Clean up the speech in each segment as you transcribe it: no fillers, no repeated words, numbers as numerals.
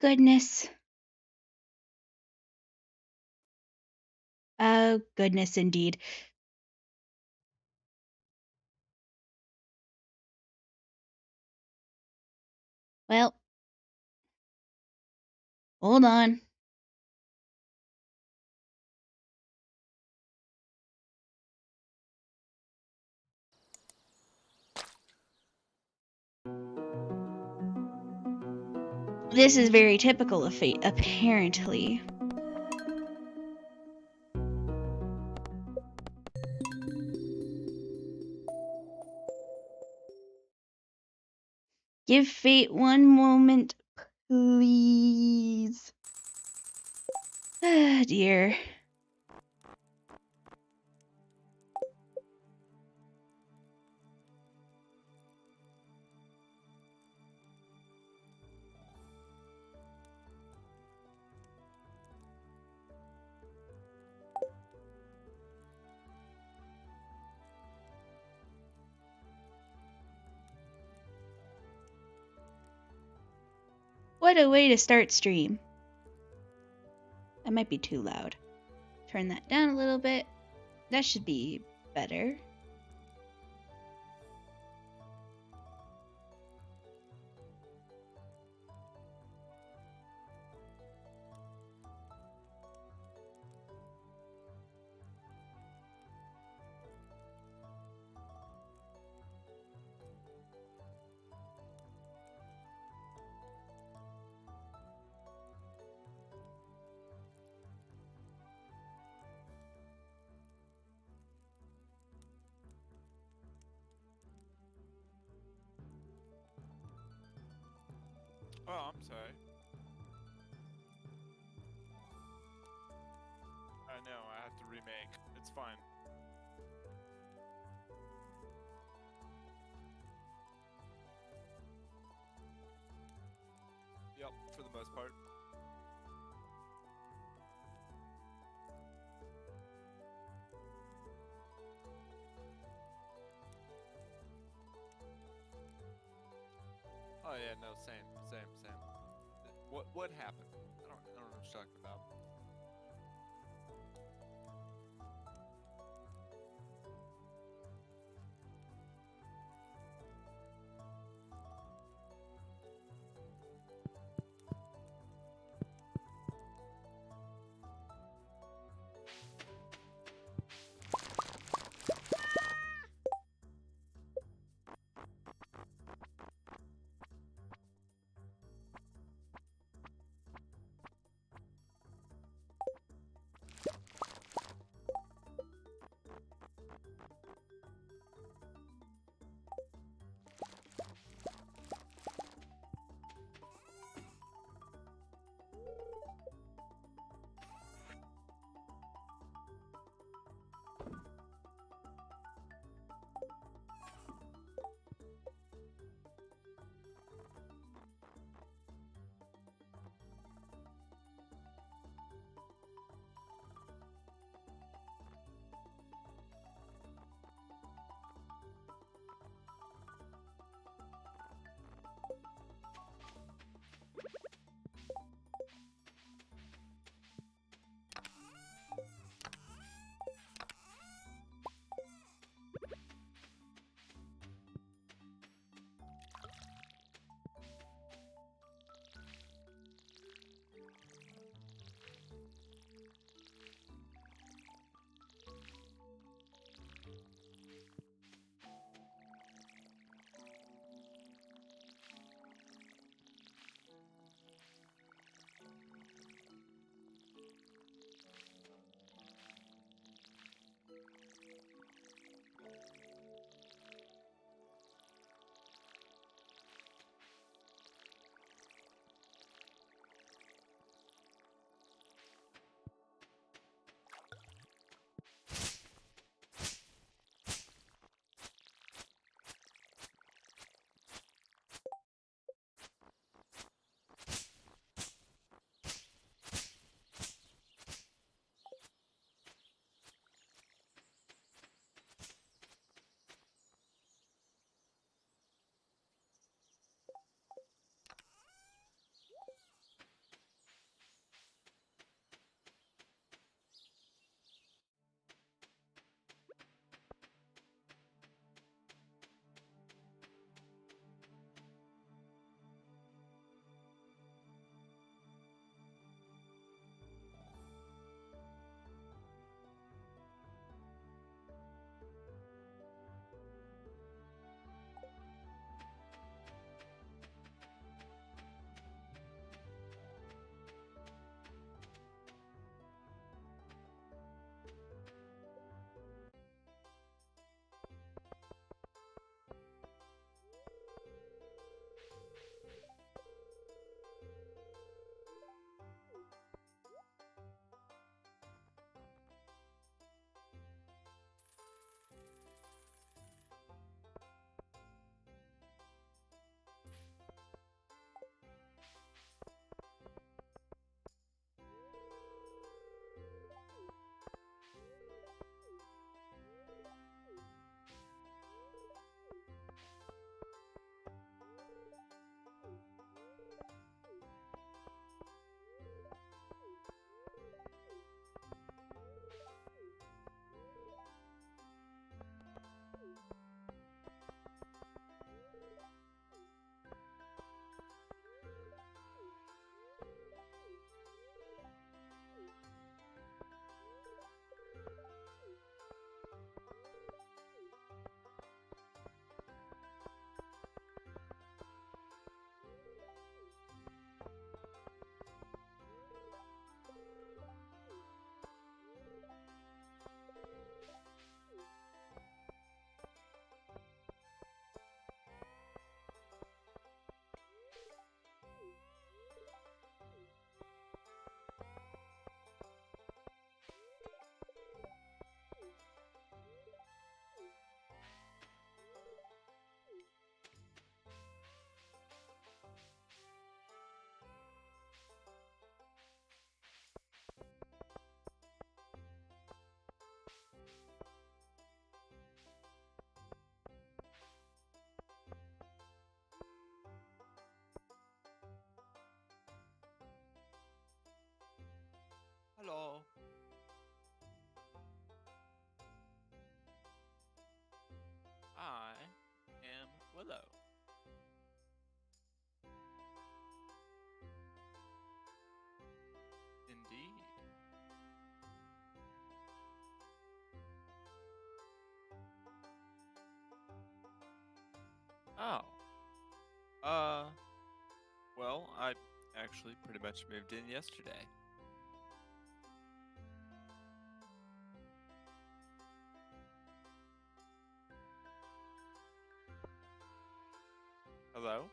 goodness. Oh, goodness indeed. Well, hold on. This is very typical of fate, apparently. Give fate one moment, please. Ah, dear. What a way to start stream. That might be too loud. Turn that down a little bit. That should be better. Oh, I'm sorry. I know, I have to remake. It's fine. Yep, for the most part. Oh yeah, no, same. What happened? I don't know what you're talking about. Hello. I am Willow. Indeed. Oh. Uh, well, I actually pretty much moved in yesterday. Hello?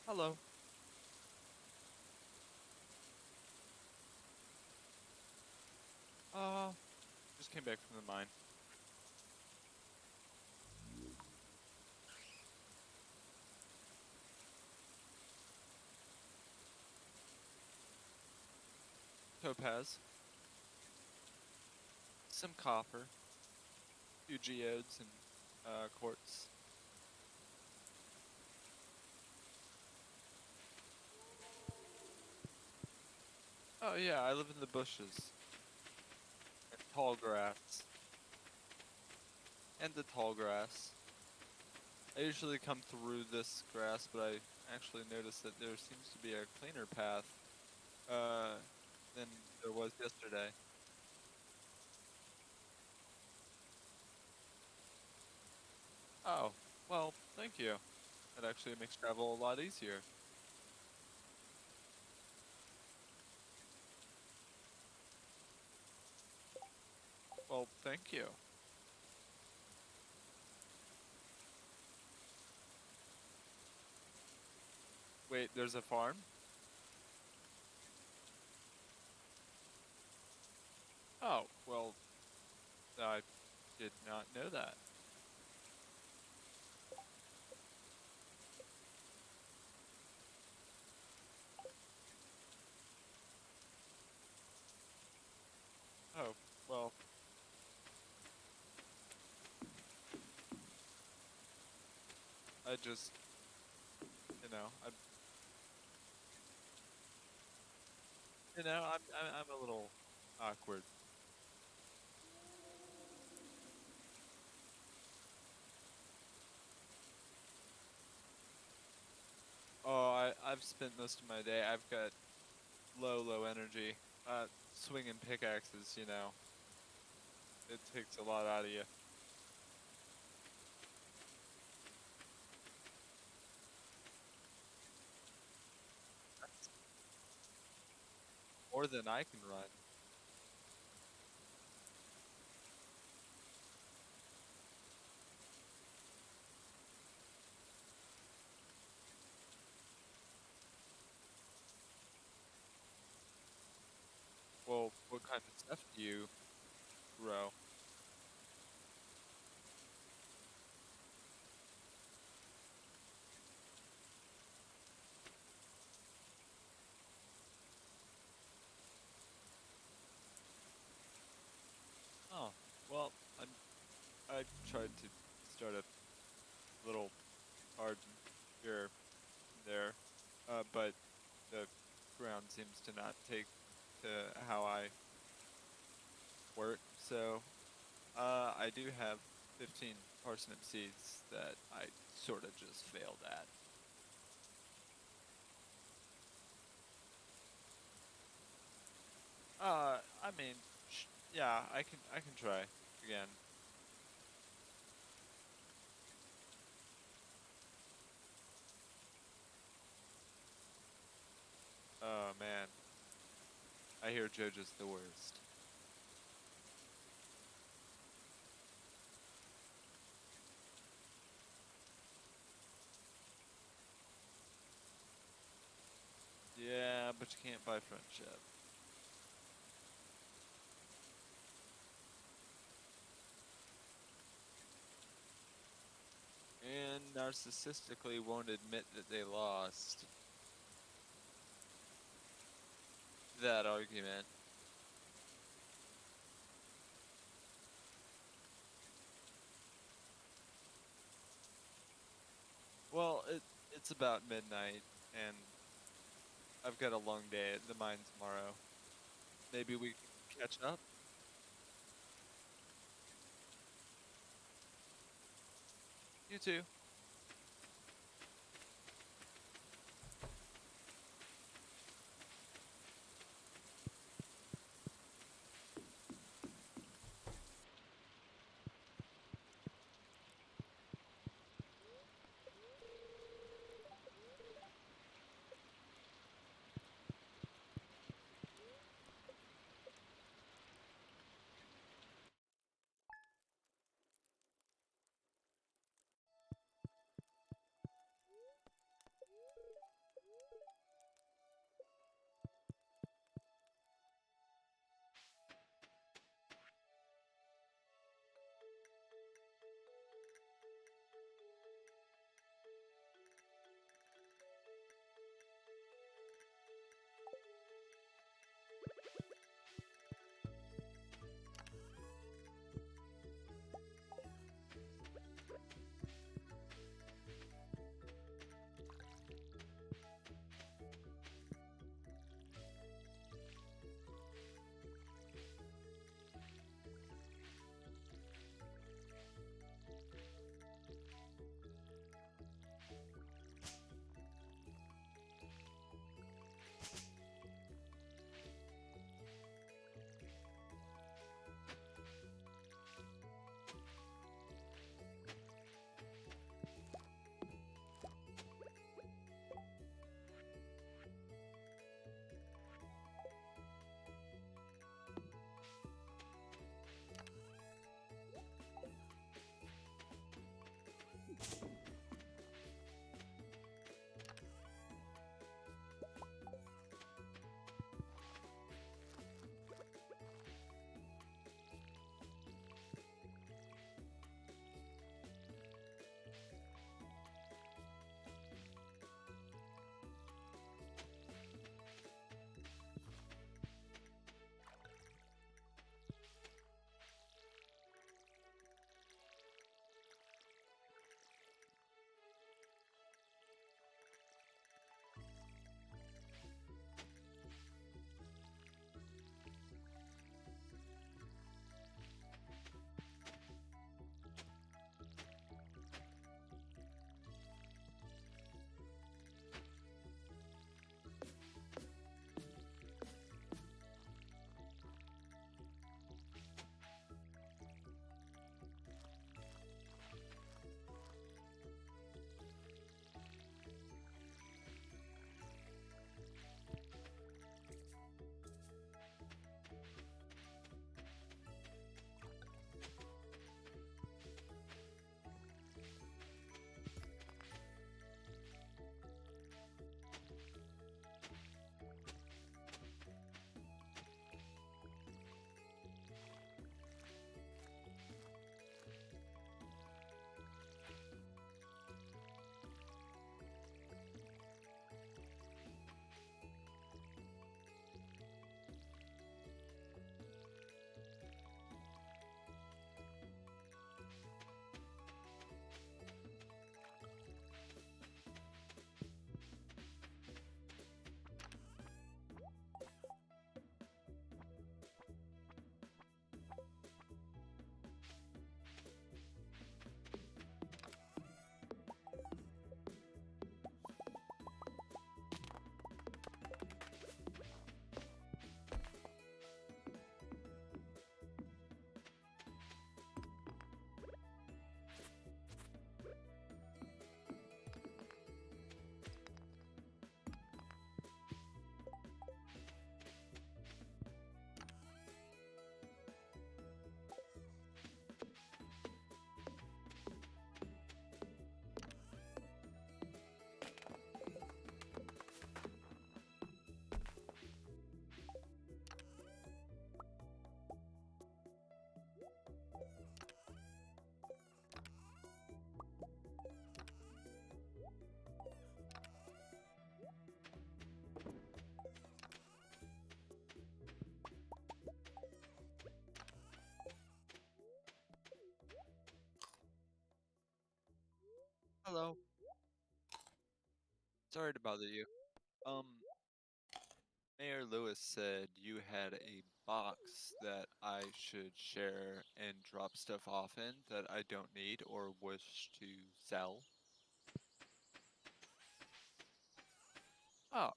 Hello. Uh, just came back from the mine. Topaz, some copper, few geodes, and quartz. Oh yeah, I live in the bushes and tall grass. And the tall grass. I usually come through this grass, but I actually noticed that there seems to be a cleaner path uh, than there was yesterday. Oh, well, thank you. That actually makes travel a lot easier. Well, thank you. Wait, there's a farm? Oh, well, I did not know that. Oh, well, I just, you know, I'm, I'm a little awkward. Oh, I've spent most of my day. I've got low energy. Swinging pickaxes, it takes a lot out of you. That's more than I can run. Well, what kind of stuff do you grow? Oh, well, I tried to start a little garden here and there, but the ground seems to not take to how I work. So, I do have 15 parsnip seeds that I sort of just failed at. I mean, yeah, I can try again. Oh man, I hear JoJo's the worst. Yeah, but you can't buy friendship. And narcissistically won't admit that they lost that argument. Well, it's about midnight, and I've got a long day at the mine tomorrow. Maybe we can catch up. You too. Hello. Sorry to bother you. Um, Mayor Lewis said you had a box that I should share and drop stuff off in that I don't need or wish to sell. Oh,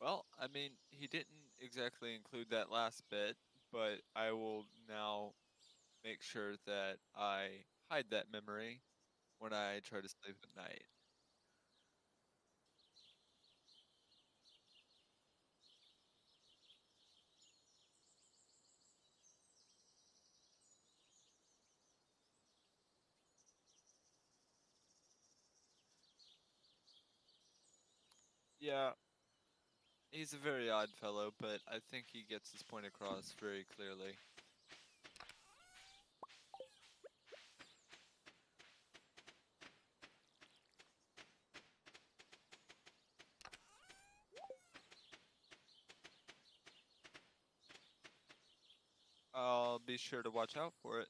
well, I mean, he didn't exactly include that last bit, but I will now make sure that I hide that memory when I try to sleep at night. Yeah, he's a very odd fellow, but I think he gets his point across very clearly. I'll be sure to watch out for it.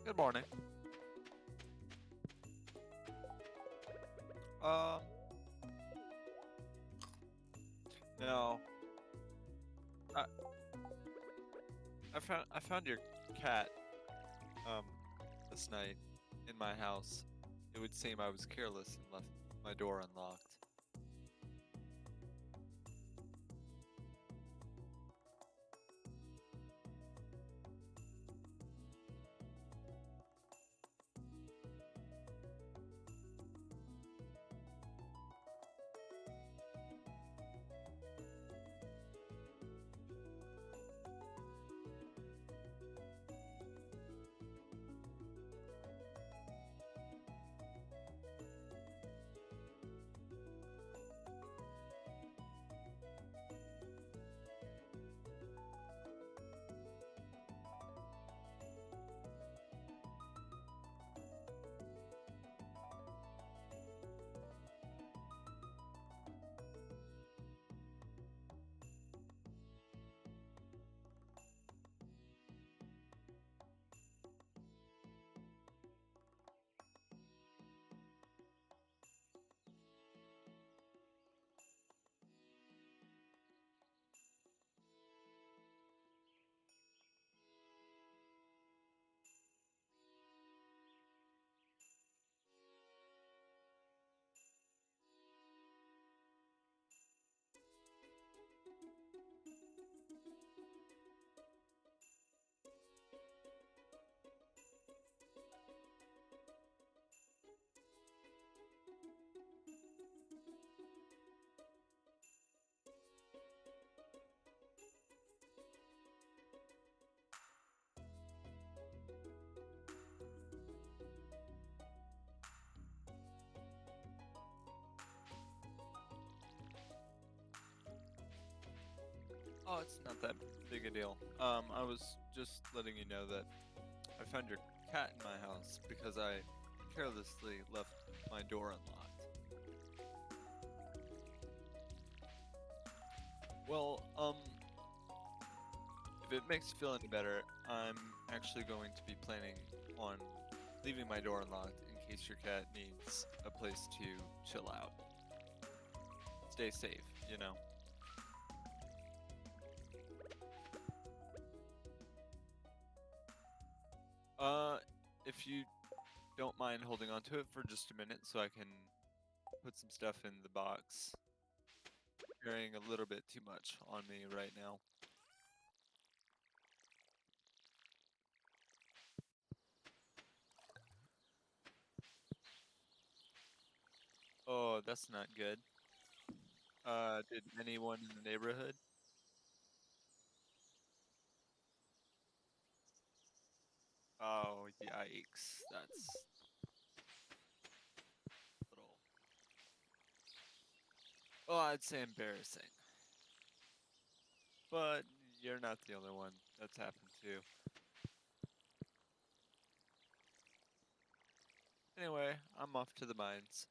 Good morning. Um, no, I I found your cat um this night in my house. It would seem I was careless and left my door unlocked. Oh, it's not that big a deal. I was just letting you know that I found your cat in my house because I carelessly left my door unlocked. Well, if it makes you feel any better, I'm actually going to be planning on leaving my door unlocked in case your cat needs a place to chill out. Stay safe, you know. Uh, if you don't mind holding on to it for just a minute so I can put some stuff in the box. Carrying a little bit too much on me right now. Oh, that's not good. Did anyone in the neighborhood? Oh, yikes. That's a little, well, I'd say embarrassing. But you're not the only one that's happened to. Anyway, I'm off to the mines.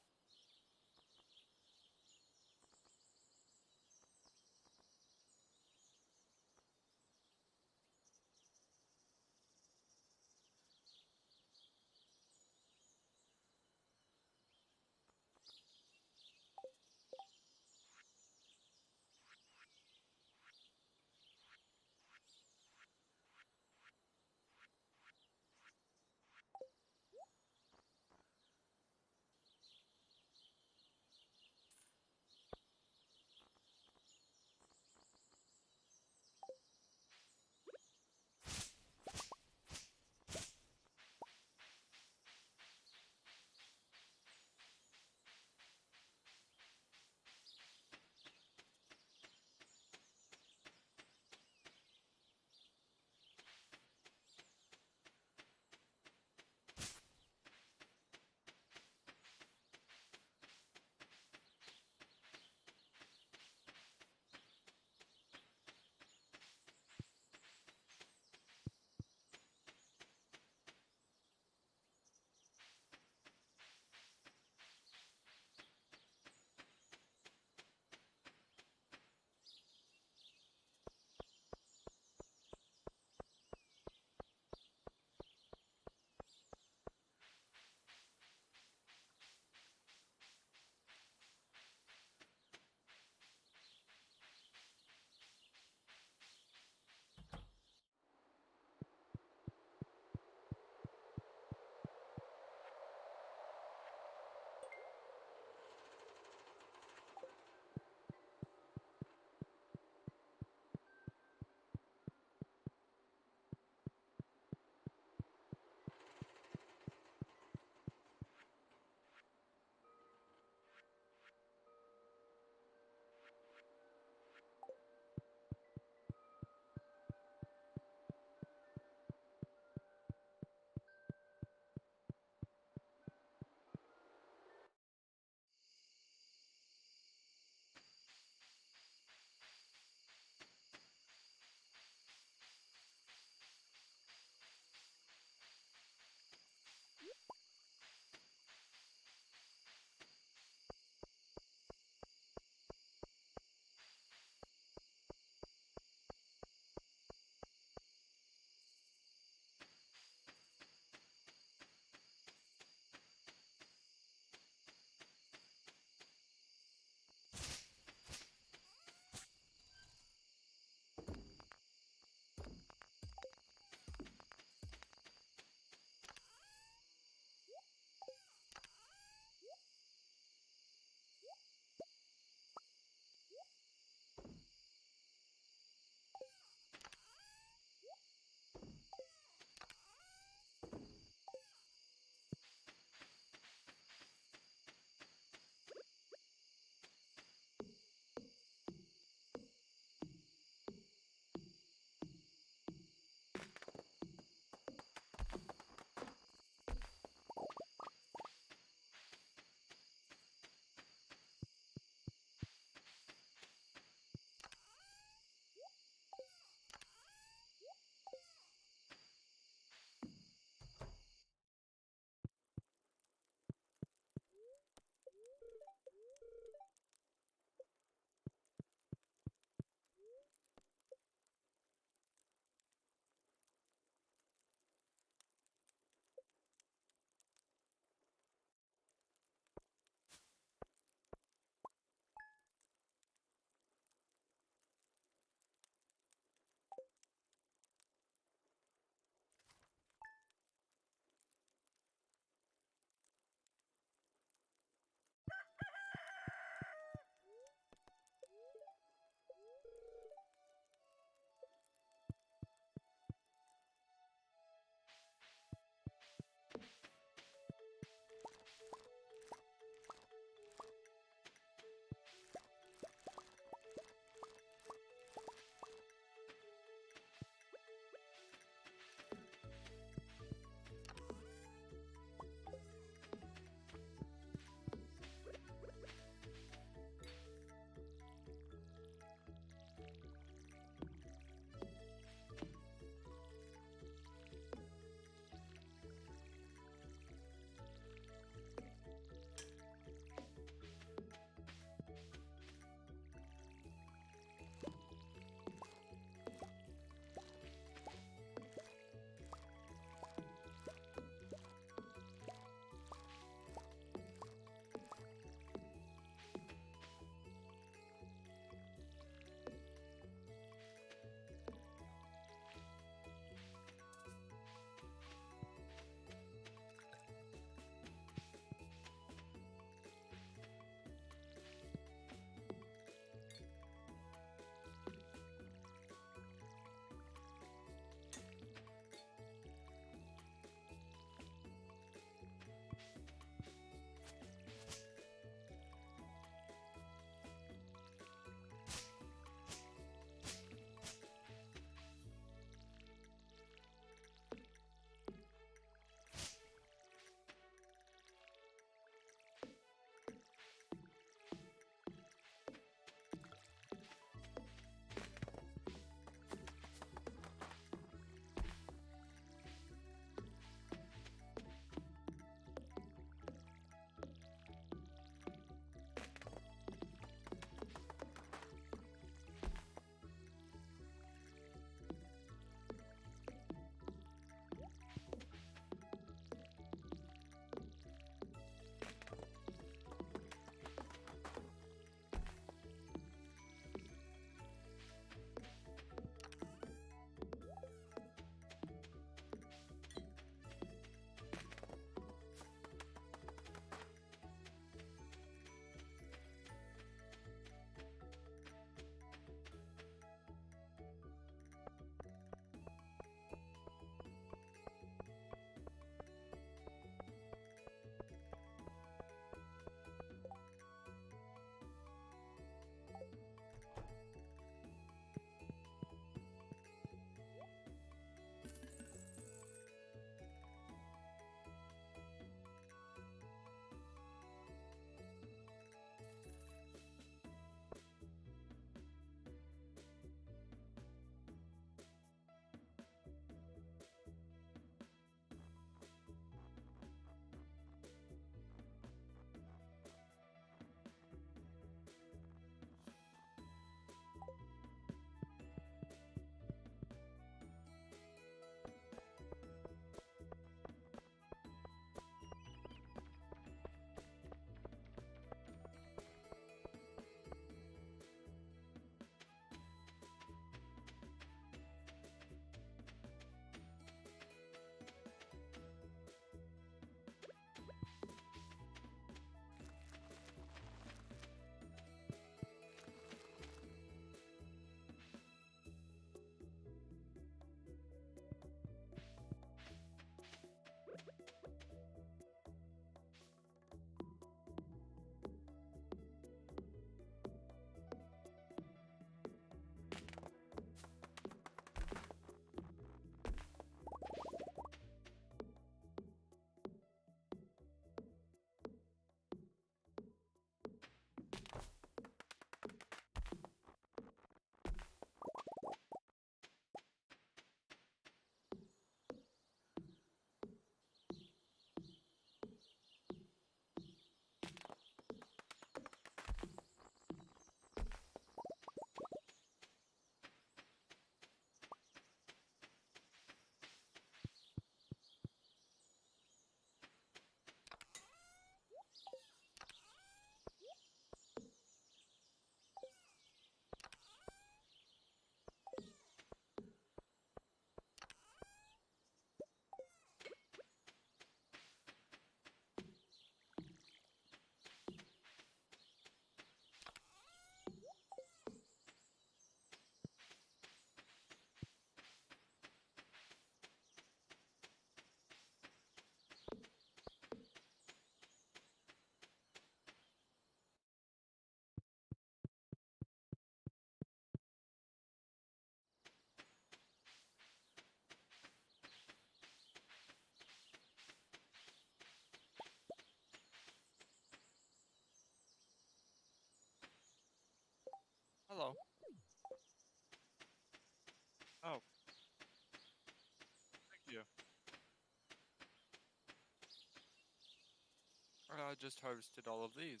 I just harvested all of these.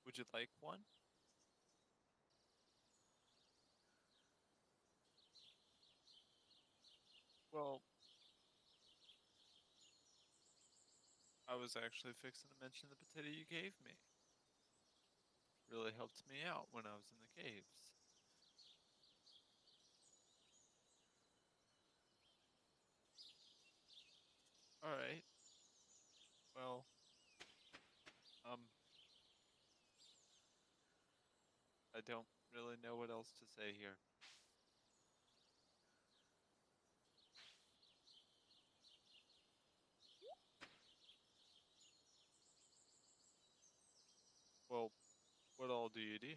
Would you like one? Well, I was actually fixing to mention the potato you gave me. Really helped me out when I was in the caves. All right. Well, um, I don't really know what else to say here. Well, what all do you do?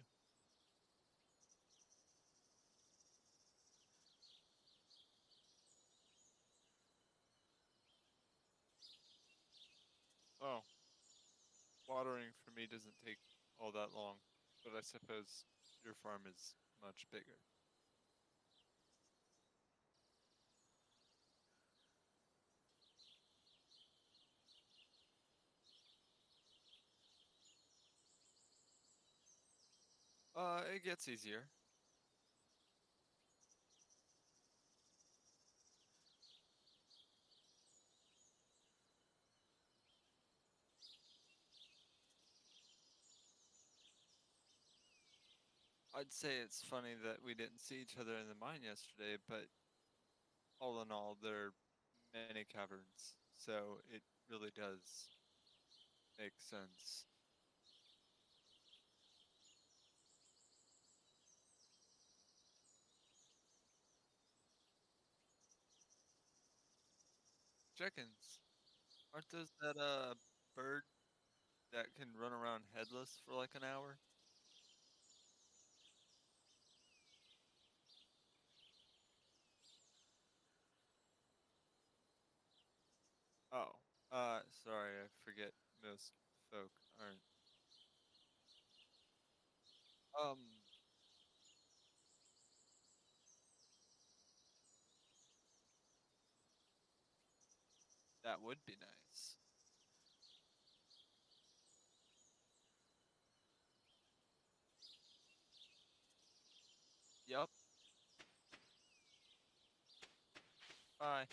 Oh, watering for me doesn't take all that long, but I suppose your farm is much bigger. It gets easier. I'd say it's funny that we didn't see each other in the mine yesterday, but all in all, there are many caverns, so it really does make sense. Chickens, aren't those that bird that can run around headless for like an hour? Oh, sorry, I forget most folk aren't. Um, that would be nice. Yep. Bye.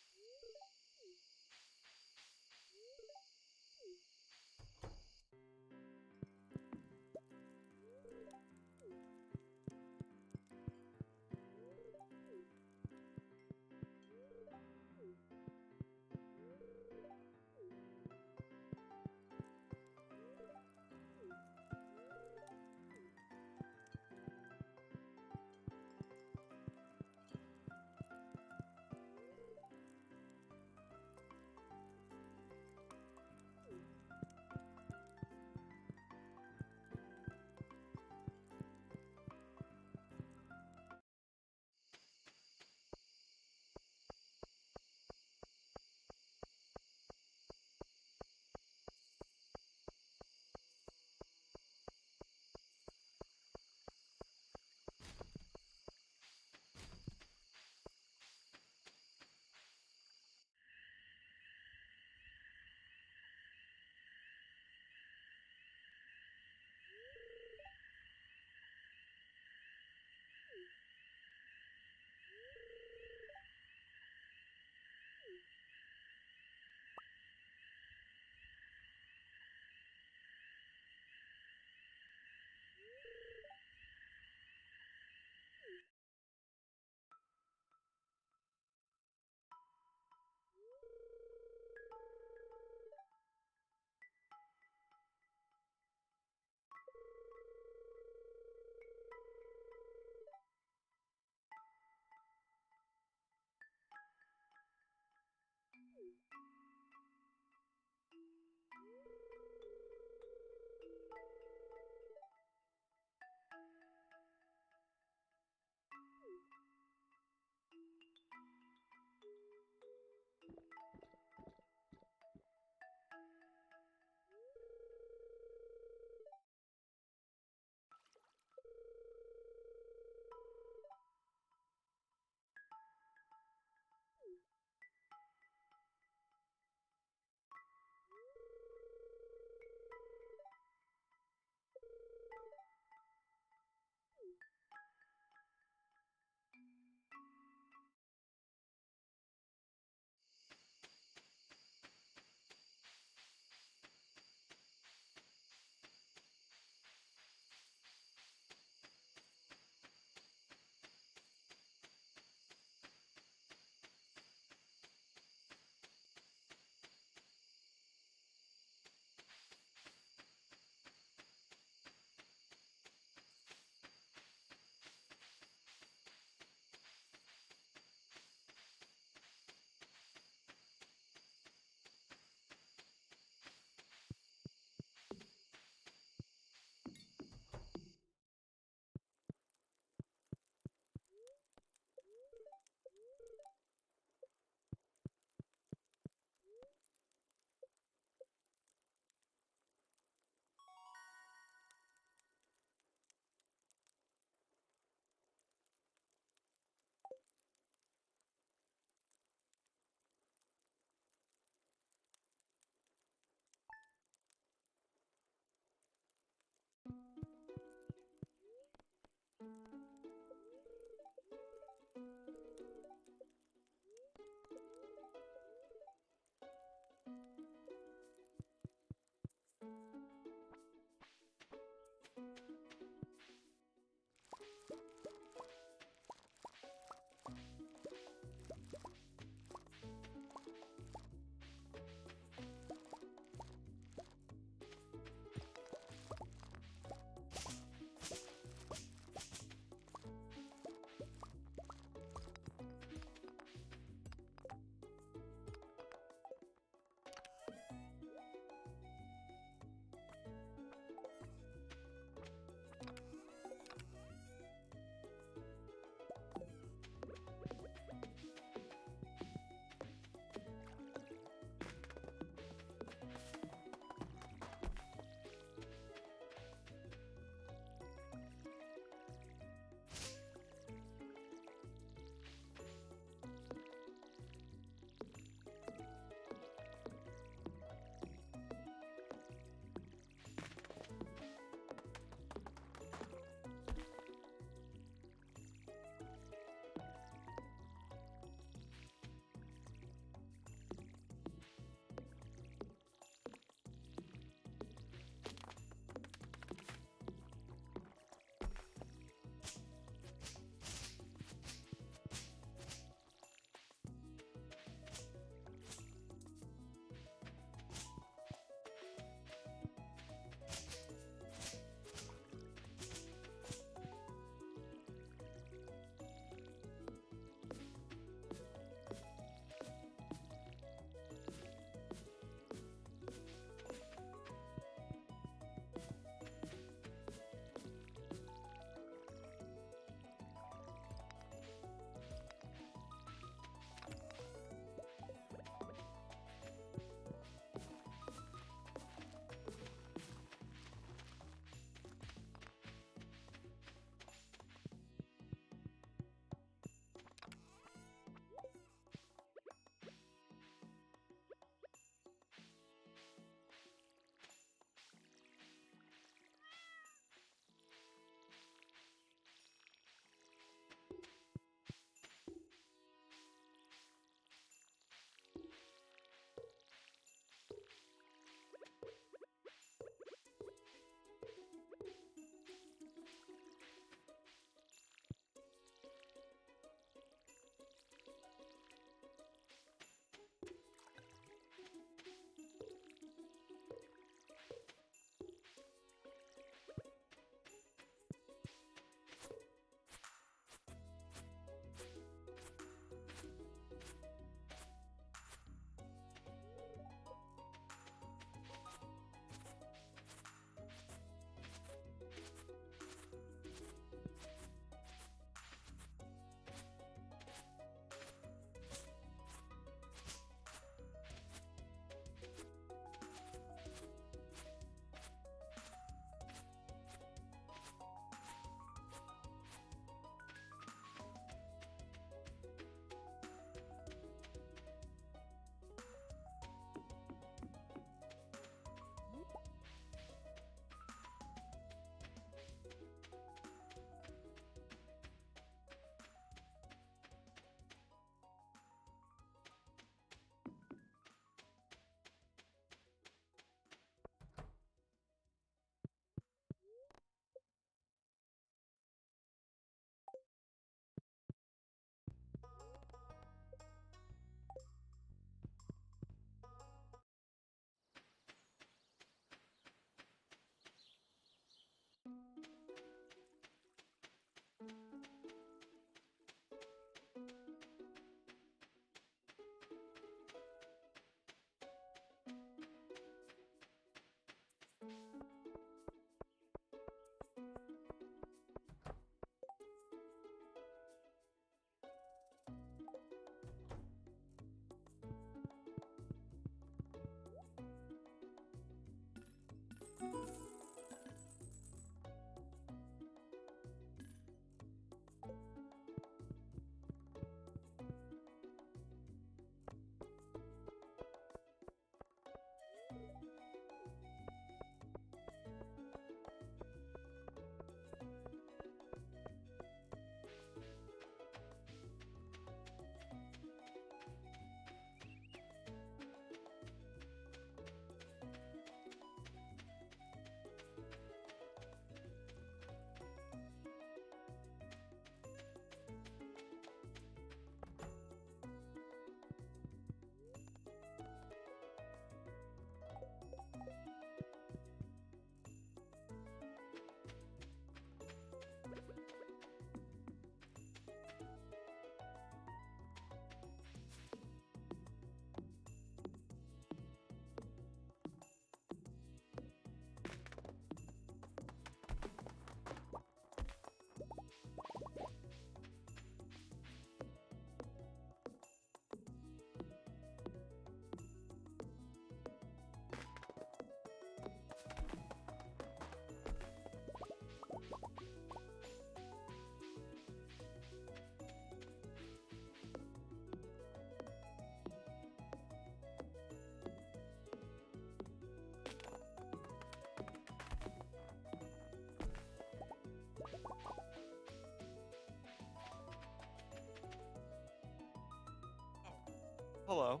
Hello.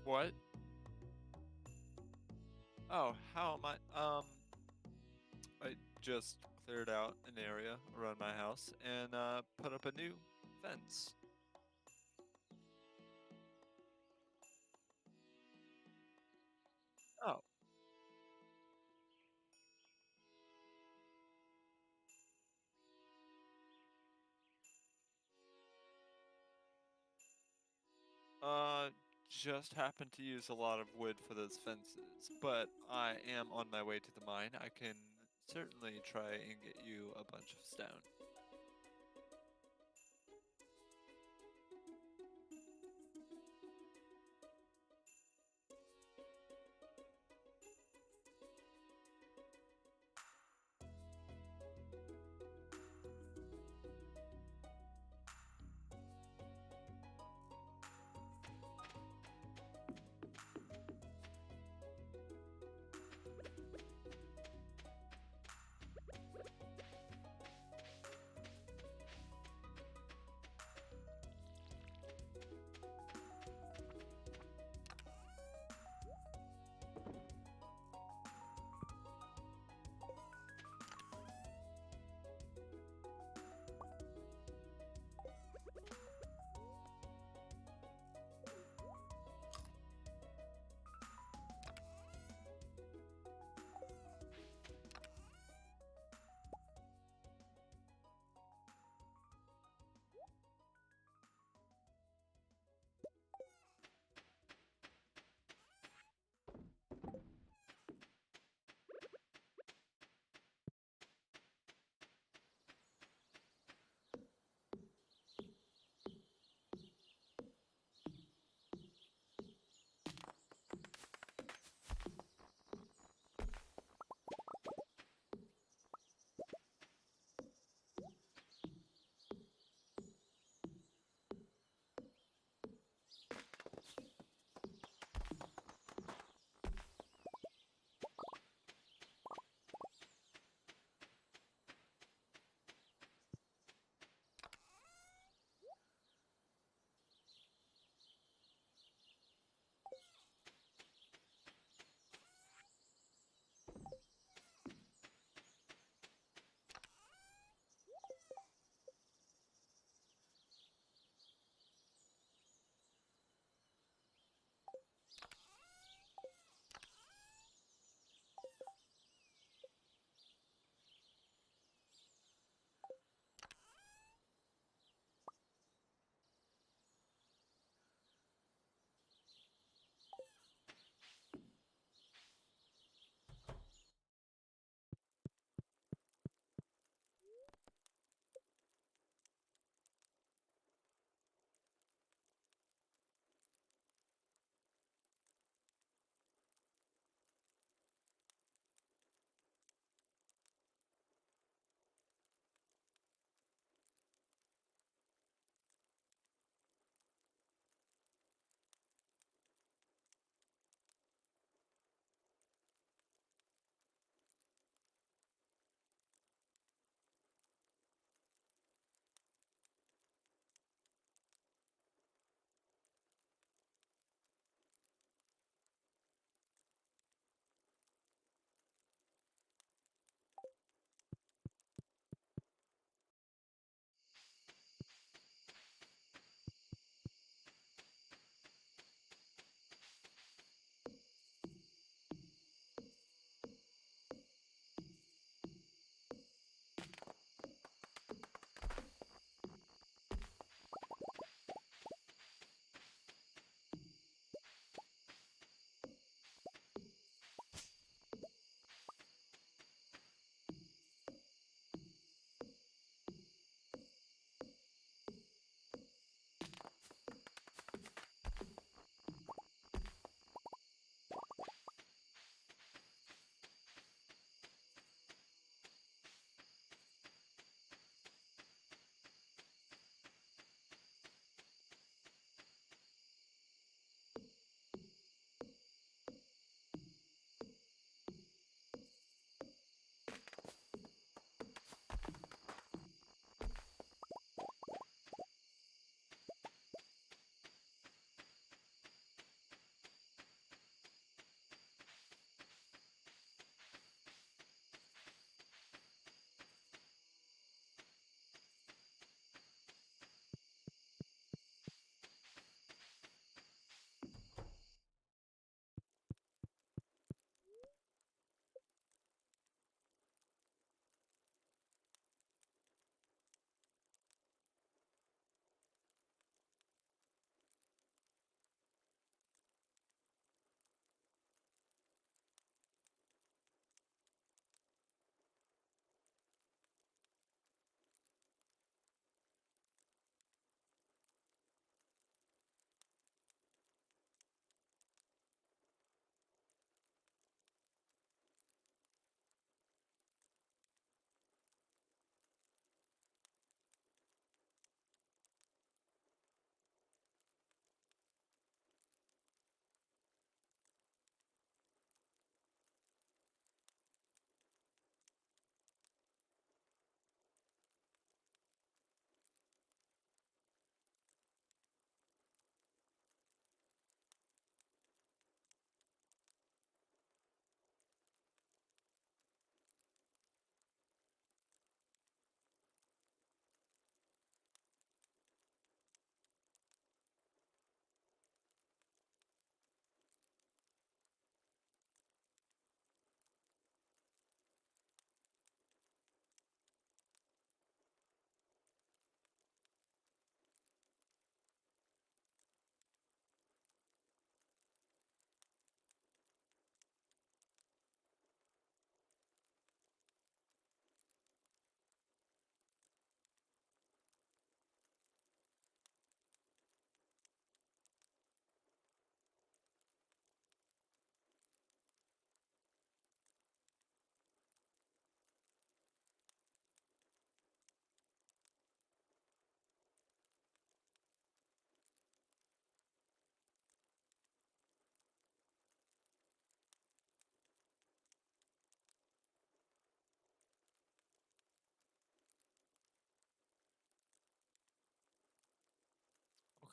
What? Oh, how am I? I just cleared out an area around my house and put up a new fence. Oh, uh, just happened to use a lot of wood for those fences, but I am on my way to the mine. I can certainly try and get you a bunch of stone.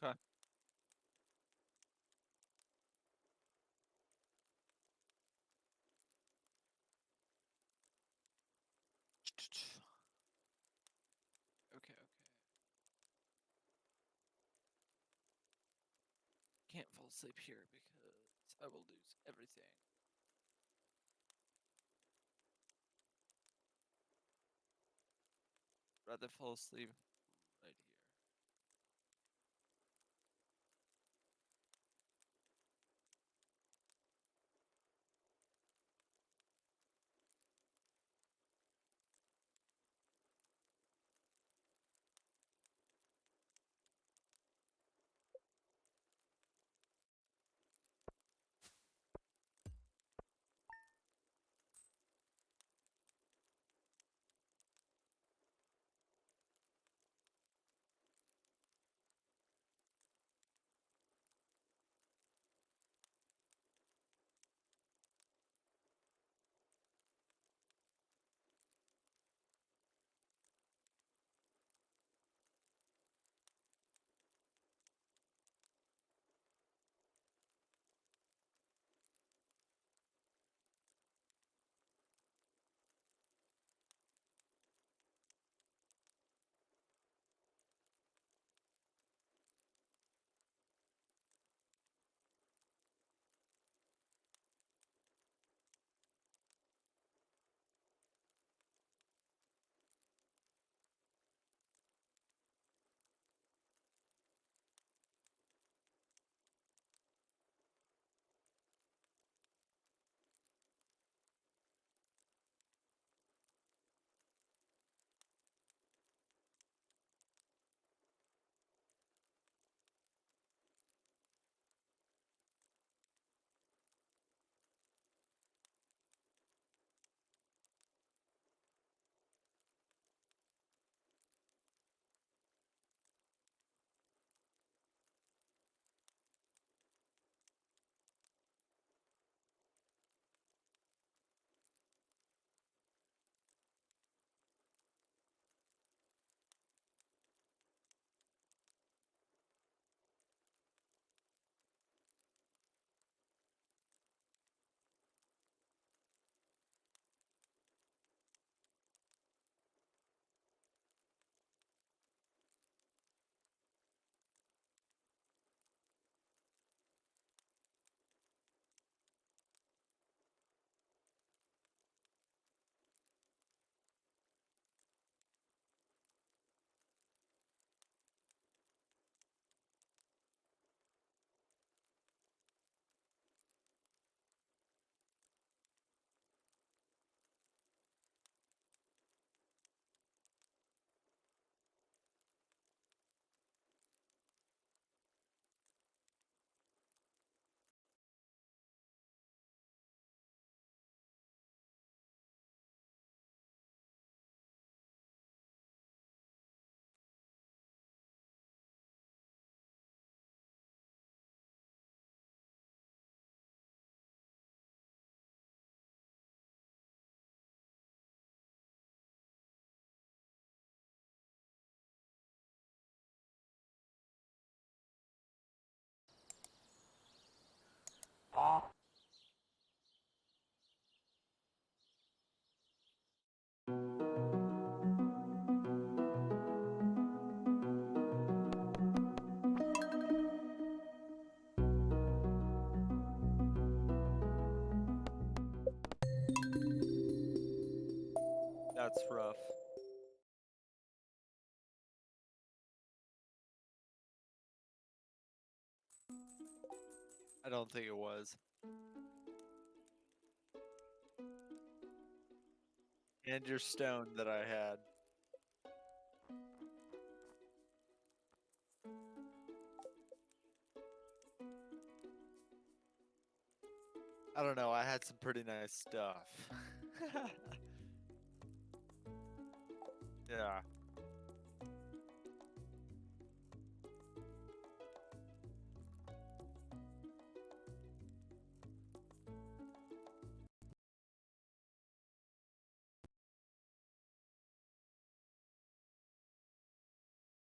Okay. Okay, okay. Can't fall asleep here because I will lose everything. Rather fall asleep right here. That's rough. I don't think it was. And your stone that I had. I don't know. I had some pretty nice stuff. Yeah.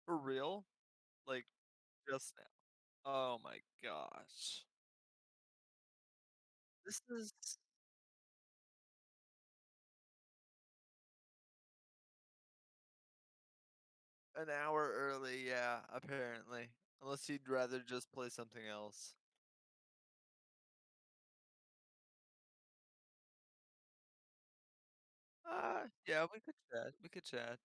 For real? Like, just now. Oh my gosh. This is an hour early, yeah, apparently. Unless you'd rather just play something else. Yeah, we could chat. We could chat.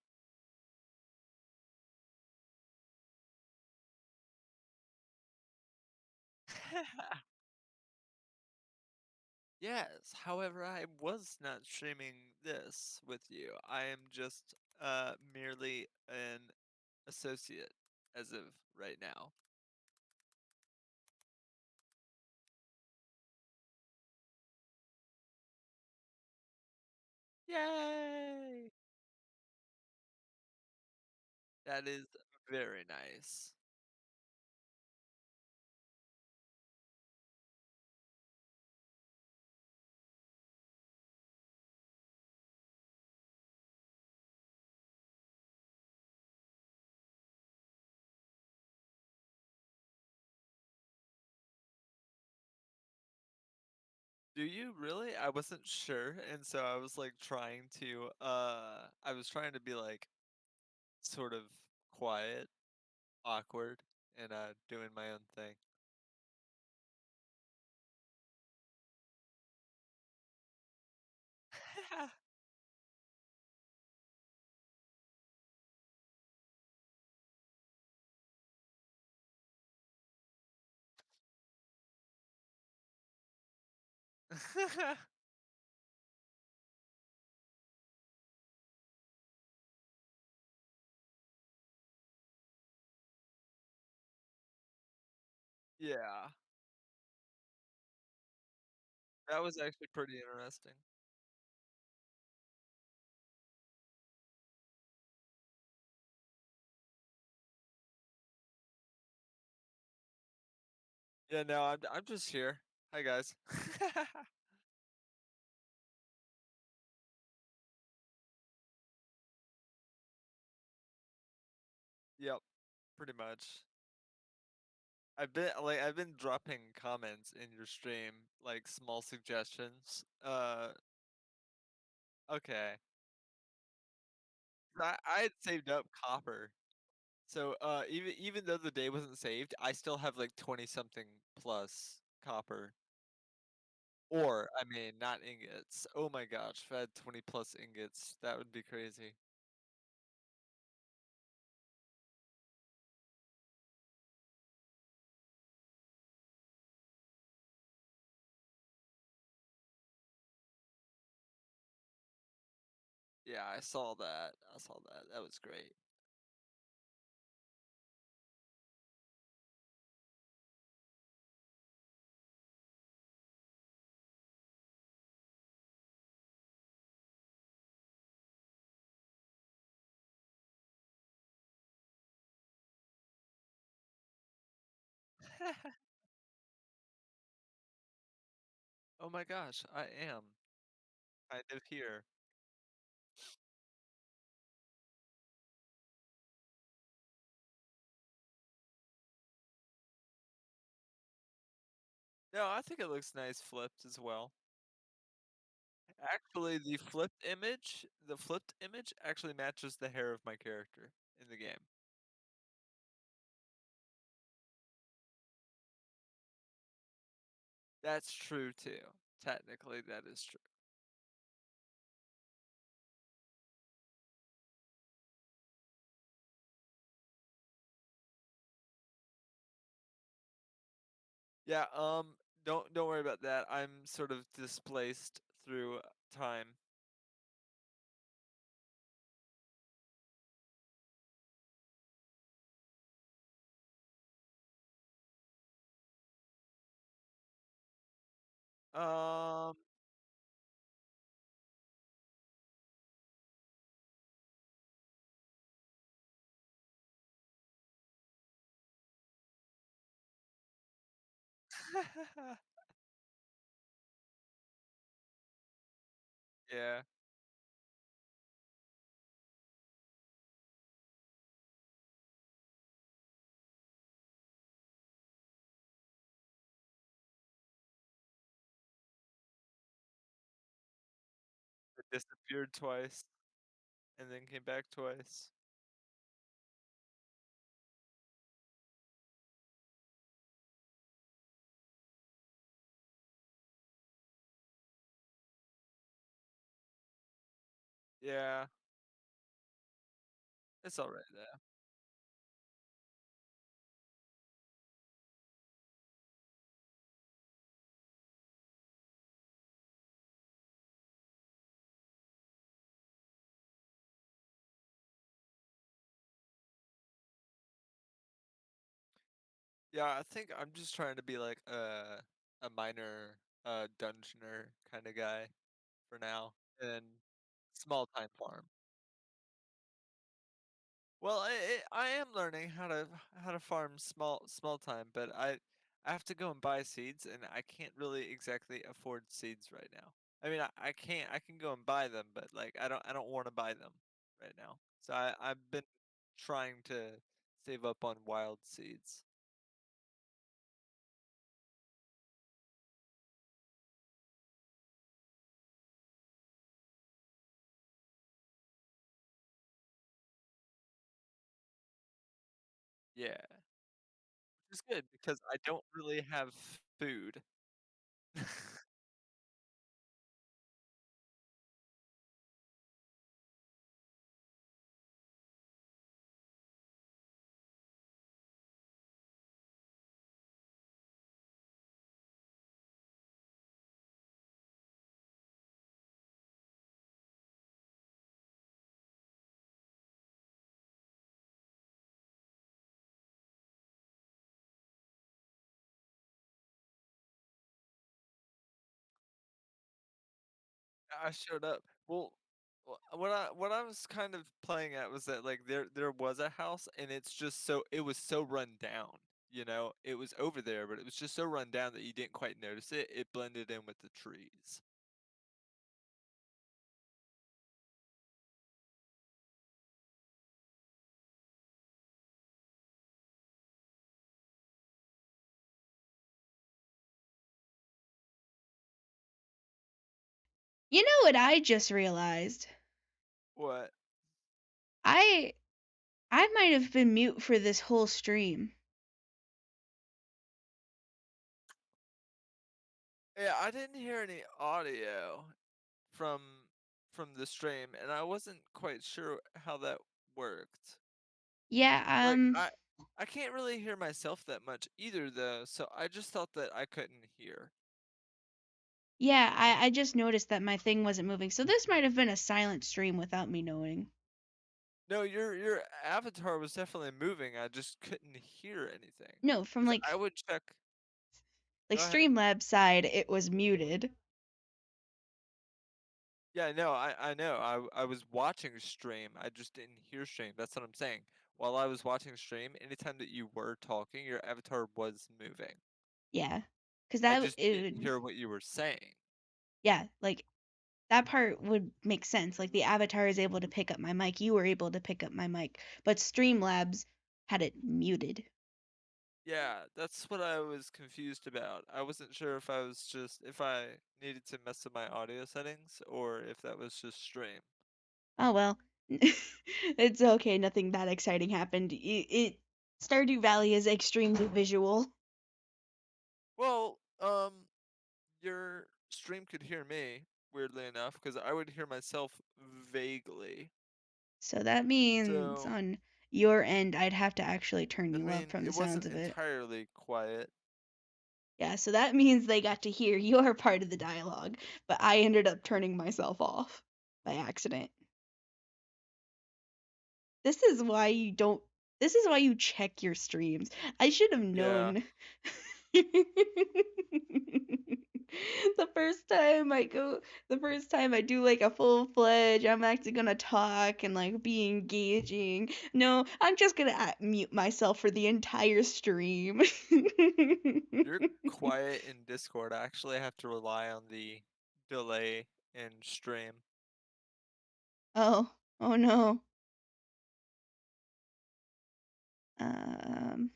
Yes, however, I was not streaming this with you. I am just merely an associate as of right now. Yay! That is very nice. Do you really? I wasn't sure, and so I was like trying to I was trying to be like sort of quiet, awkward, and doing my own thing. Yeah, that was actually pretty interesting. Yeah, no, I'm just here. Hi guys. Yep, pretty much. I've been dropping comments in your stream, like small suggestions. Okay. I had saved up copper. So even though the day wasn't saved, I still have like 20 something plus copper. Or I mean not ingots. Oh my gosh, if I had 20 plus ingots, that would be crazy. Yeah, I saw that. I saw that. That was great. Oh my gosh, I am kind of here. No, I think it looks nice flipped as well. Actually, the flipped image actually matches the hair of my character in the game. That's true too. Technically, that is true. Yeah, don't worry about that. I'm sort of displaced through time. Um, yeah. disappeared twice and then came back twice. Yeah, it's all right though. Yeah, I think I'm just trying to be like a minor dungeoner kind of guy for now, and small time farm. Well, I am learning how to farm small time, but I have to go and buy seeds, and I can't really exactly afford seeds right now. I mean, I can go and buy them, but like I don't want to buy them right now. So I've been trying to save up on wild seeds. Yeah, which is good because I don't really have food. I showed up. Well, what I was kind of playing at was that like there was a house and it's just so it was so run down. You know, it was over there, but it was just so run down that you didn't quite notice it. It blended in with the trees. You know what I just realized? What? I I might have been mute for this whole stream. Yeah, I didn't hear any audio from the stream, and I wasn't quite sure how that worked. Yeah, Like I can't really hear myself that much either though, so I just thought that I couldn't hear. yeah, I just noticed that my thing wasn't moving. So this might have been a silent stream without me knowing. No, your avatar was definitely moving. I just couldn't hear anything. No, from 'Cause I would check. like Go ahead. Streamlabs side, it was muted. Yeah, no, I know. I was watching stream. I just didn't hear stream. That's what I'm saying. While I was watching stream, anytime that you were talking, your avatar was moving. Yeah, cuz I that just it didn't would, hear what you were saying. yeah, like that part would make sense. Like the avatar is able to pick up my mic, you were able to pick up my mic, but Streamlabs had it muted. Yeah, that's what I was confused about. I wasn't sure if I was just if I needed to mess with my audio settings or if that was just stream. Oh well. It's okay, nothing that exciting happened. Stardew Valley is extremely visual. Well, your stream could hear me, weirdly enough, because I would hear myself vaguely. So that means So, on your end I'd have to actually turn I you up mean, from the it sounds wasn't of it. entirely quiet. Yeah, so that means they got to hear your part of the dialogue, but I ended up turning myself off by accident. This is why you don't. This is why you check your streams. I should have Yeah, known. The first time I do like a full fledged, I'm actually gonna talk and like be engaging. No, I'm just gonna mute myself for the entire stream. you're quiet in Discord. I actually have to rely on the delay in stream. Oh, oh no. Um,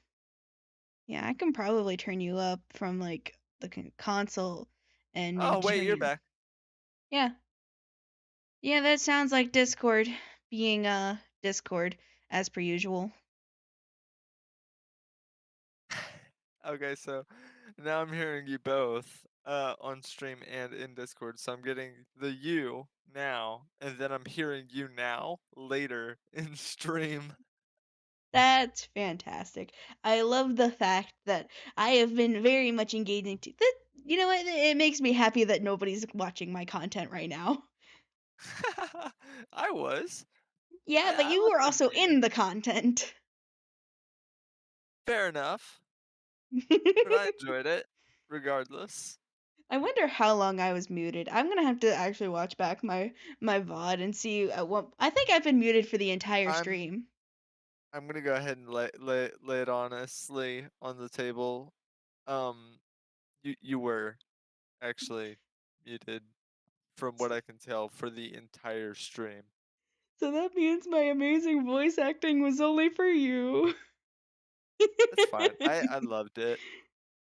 yeah, I can probably turn you up from like the console and Oh, maybe wait, turn you're you. back. Yeah, Yeah, that sounds like Discord being Discord as per usual. Okay, so now I'm hearing you both on stream and in Discord. So I'm getting the you now, and then I'm hearing you now later in stream. That's fantastic. I love the fact that I have been very much engaging to that. You know what? It makes me happy that nobody's watching my content right now. I was. Yeah, but I you was were also in entertained. the content. Fair enough, but I enjoyed it regardless. I wonder how long I was muted. I'm gonna have to actually watch back my VOD and see at what. I think I've been muted for the entire I'm stream. I'm gonna go ahead and lay it honestly on the table. Um, you were actually muted from what I can tell for the entire stream. So that means my amazing voice acting was only for you. That's fine. I loved it.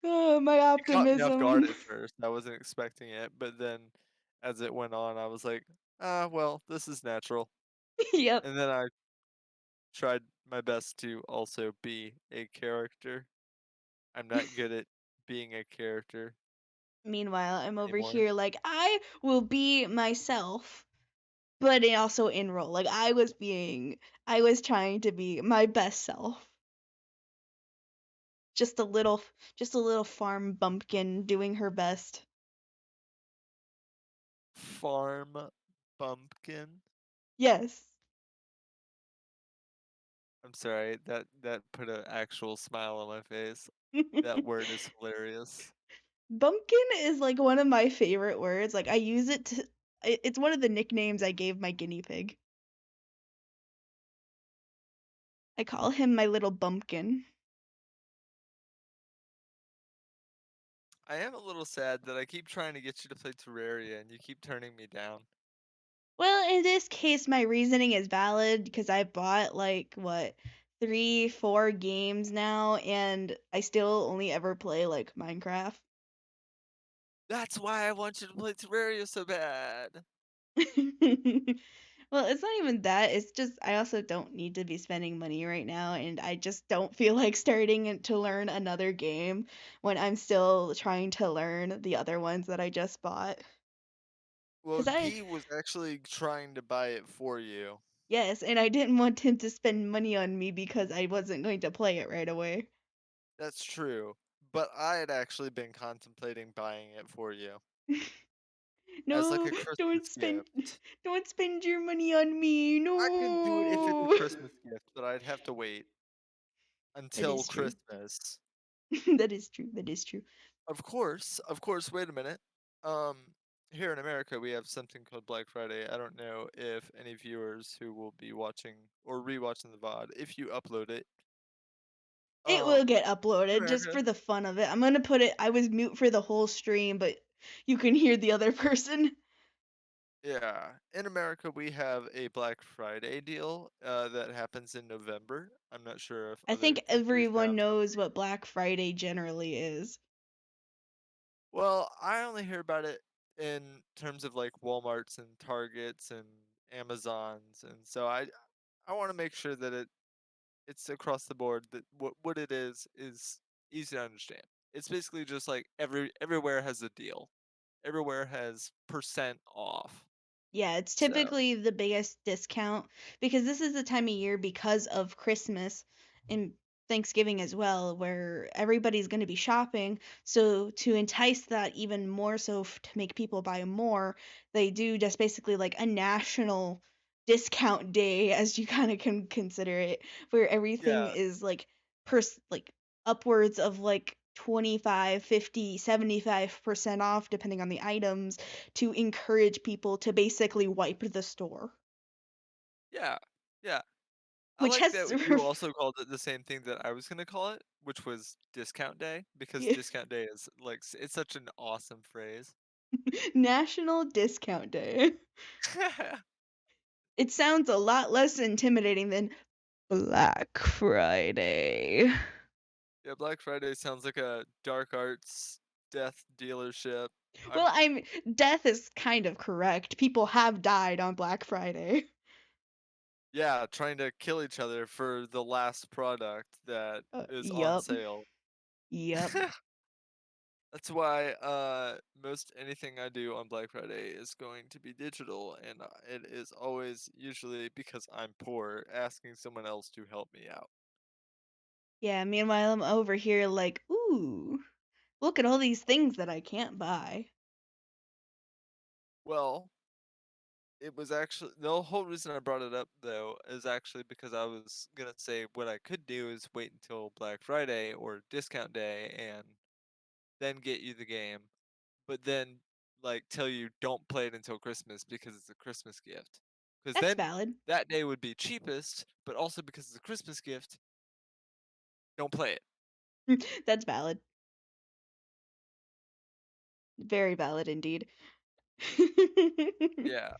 Oh, my It caught me off guard optimism. at first. I wasn't expecting it, but then as it went on, I was like, ah, well, this is natural. Yep. And then I tried my best to also be a character. I'm not good at being a character Meanwhile, I'm over anymore. here like I will be myself, but also in role. Like I was trying to be my best self. Just a little, just a little farm bumpkin doing her best. Farm bumpkin. Yes. I'm sorry, that put an actual smile on my face. That word is hilarious. Bumpkin is like one of my favorite words. Like I use it to. It's one of the nicknames I gave my guinea pig. I call him my little bumpkin. I am a little sad that I keep trying to get you to play Terraria and you keep turning me down. Well, in this case, my reasoning is valid because I bought like what 3, 4 games now, and I still only ever play like Minecraft. That's why I want you to play Terraria so bad. Well, it's not even that. It's just I also don't need to be spending money right now, and I just don't feel like starting to learn another game when I'm still trying to learn the other ones that I just bought. Well, Cause I Guy was actually trying to buy it for you. yes, and I didn't want him to spend money on me because I wasn't going to play it right away. That's true. But I had actually been contemplating buying it for you as like No, a Christmas gift. don't spend your money on me. I could do it if it's a No. Christmas gift, but I'd have to wait That until is true. Christmas. That is true. That is true. Of course, wait a minute. Um, Here in America, we have something called Black Friday. I don't know if any viewers who will be watching or rewatching the VOD, if you upload it, It um, will get in uploaded just America, for the fun of it. I'm gonna put it. I was mute for the whole stream, but you can hear the other person. yeah, in America, we have a Black Friday deal that happens in November. I'm not sure if I other think countries everyone have knows something. what Black Friday generally is. Well, I only hear about it in terms of like Walmarts and Targets and Amazons, and so I want to make sure that it's across the board that what it is easy to understand. It's basically just like everywhere has a deal. Everywhere has percent off. Yeah, it's So typically the biggest discount because this is the time of year because of Christmas and Thanksgiving as well, where everybody's going to be shopping. So, to entice that even more so to make people buy more, they do just basically like a national discount day, as you kind of can consider it, where everything yeah, is like like upwards of like 25, 50, 75% off depending on the items to encourage people to basically wipe the store, yeah, yeah. I which like has that you also called it the same thing that I was gonna call it, which was discount day, because yeah, discount day is like it's such an awesome phrase. National Discount Day. It sounds a lot less intimidating than Black Friday. Yeah, Black Friday sounds like a dark arts death dealership. Well, I'm I'm death is kind of correct. People have died on Black Friday. yeah, trying to kill each other for the last product that is on Yup. sale. Yup. That's why most anything I do on Black Friday is going to be digital, and it is always usually because I'm poor, asking someone else to help me out. Yeah, meanwhile I'm over here like, ooh, look at all these things that I can't buy. Well, it was actually the whole reason I brought it up though is actually because I was gonna say what I could do is wait until Black Friday or discount day and then get you the game, but then like tell you don't play it until Christmas because it's a Christmas gift. Because That's then valid. that day would be cheapest, but also because it's a Christmas gift, don't play it. That's valid. Very valid indeed. Yeah.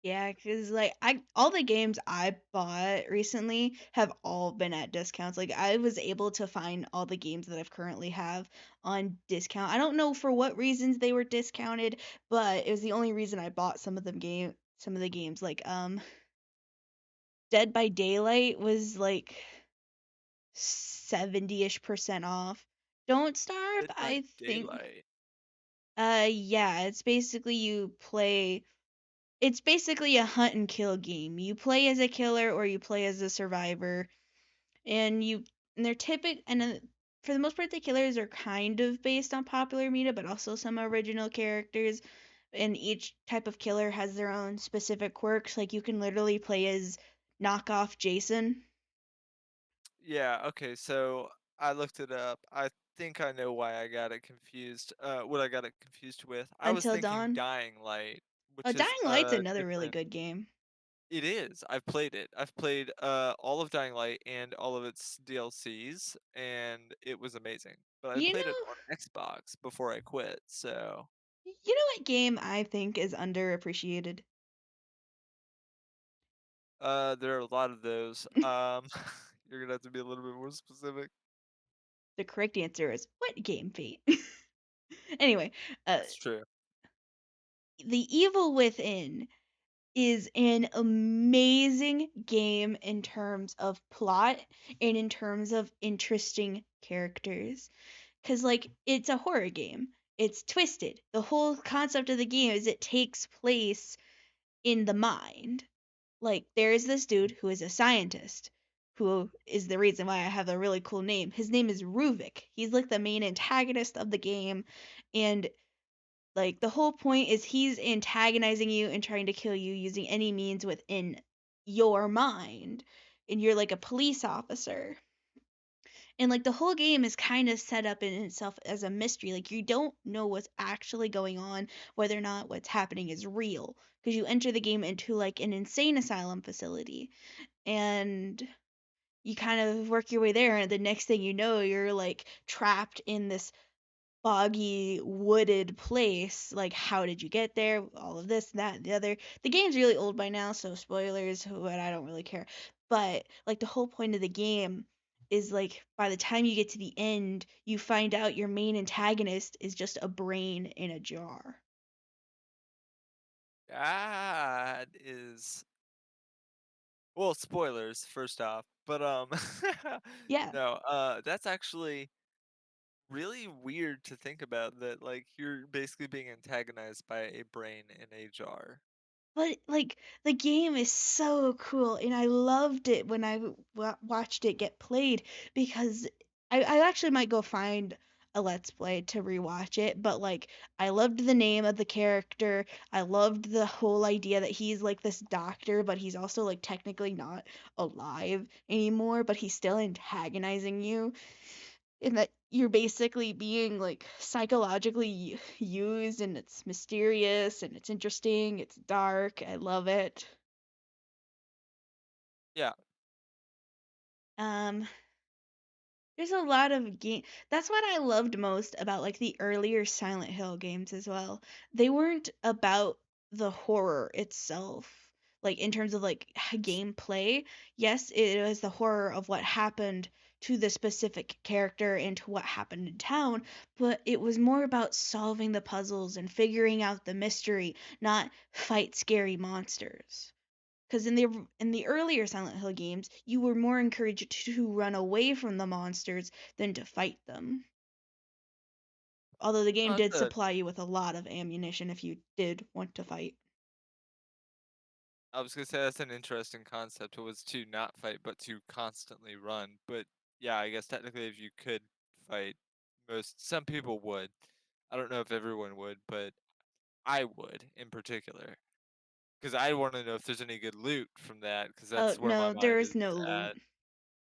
Yeah, cause like I all the games I bought recently have all been at discounts. Like I was able to find all the games that I've currently have on discount. I don't know for what reasons they were discounted, but it was the only reason I bought some of the games. Like Dead by Daylight was like 70-ish% off. Don't Starve, Dead by I think. Daylight. Yeah, it's basically a hunt and kill game. You play as a killer or you play as a survivor, and they're typical. For the most part, the killers are kind of based on popular media, but also some original characters. And each type of killer has their own specific quirks. Like you can literally play as knockoff Jason Yeah, okay, so I looked it up. I think I know why I got it confused. What I got it confused with. I was until thinking dawn. Dying Light, Oh, which Dying is Light's another really different. good game. It is. I've played it. I've played all of Dying Light and all of its DLCs, and it was amazing. But I You played it know, on Xbox before I quit, so you know what game I think is underappreciated? there are a lot of those. You're gonna have to be a little bit more specific. The correct answer is what game, Fate? Anyway, uh, That's true. The Evil Within is an amazing game in terms of plot and in terms of interesting characters. Because, like, it's a horror game, it's twisted. The whole concept of the game is it takes place in the mind. Like, there is this dude who is a scientist, who is the reason why I have a really cool name. His name is Ruvik. He's like the main antagonist of the game, and like the whole point is he's antagonizing you and trying to kill you using any means within your mind. And you're like a police officer. And like the whole game is kind of set up in itself as a mystery. Like you don't know what's actually going on, whether or not what's happening is real. Because you enter the game into like an insane asylum facility. And you kind of work your way there. And the next thing you know, you're like trapped in this boggy wooded place. Like how did you get there, all of this, that, and the other. The game's really old by now, so spoilers, but I don't really care. But like the whole point of the game is like by the time you get to the end you find out your main antagonist is just a brain in a jar. That is well, spoilers first off, but Yeah. no, that's actually really weird to think about that like you're basically being antagonized by a brain in a jar. But like the game is so cool, and I loved it when I watched it get played because I actually might go find a let's play to rewatch it. But like I loved the name of the character. I loved the whole idea that he's like this doctor, but he's also like technically not alive anymore, but he's still antagonizing you in that you're basically being like psychologically used, and it's mysterious and it's interesting, it's dark. I love it. Yeah. Um there's a lot of game That's what I loved most about like the earlier Silent Hill games as well. They weren't about the horror itself. like in terms of like gameplay. Yes, it was the horror of what happened to the specific character and to what happened in town, but it was more about solving the puzzles and figuring out the mystery, not fight scary monsters. Because in the earlier Silent Hill games, you were more encouraged to run away from the monsters than to fight them. Although the game Oh, did supply you with a lot of ammunition if you did want to fight. I was gonna say that's an interesting concept. It was to not fight, but to constantly run. But yeah, I guess technically, if you could fight, some people would. I don't know if everyone would, but I would in particular, because I want to know if there's any good loot from that, because Oh that's where my no, there mind is is no loot. at.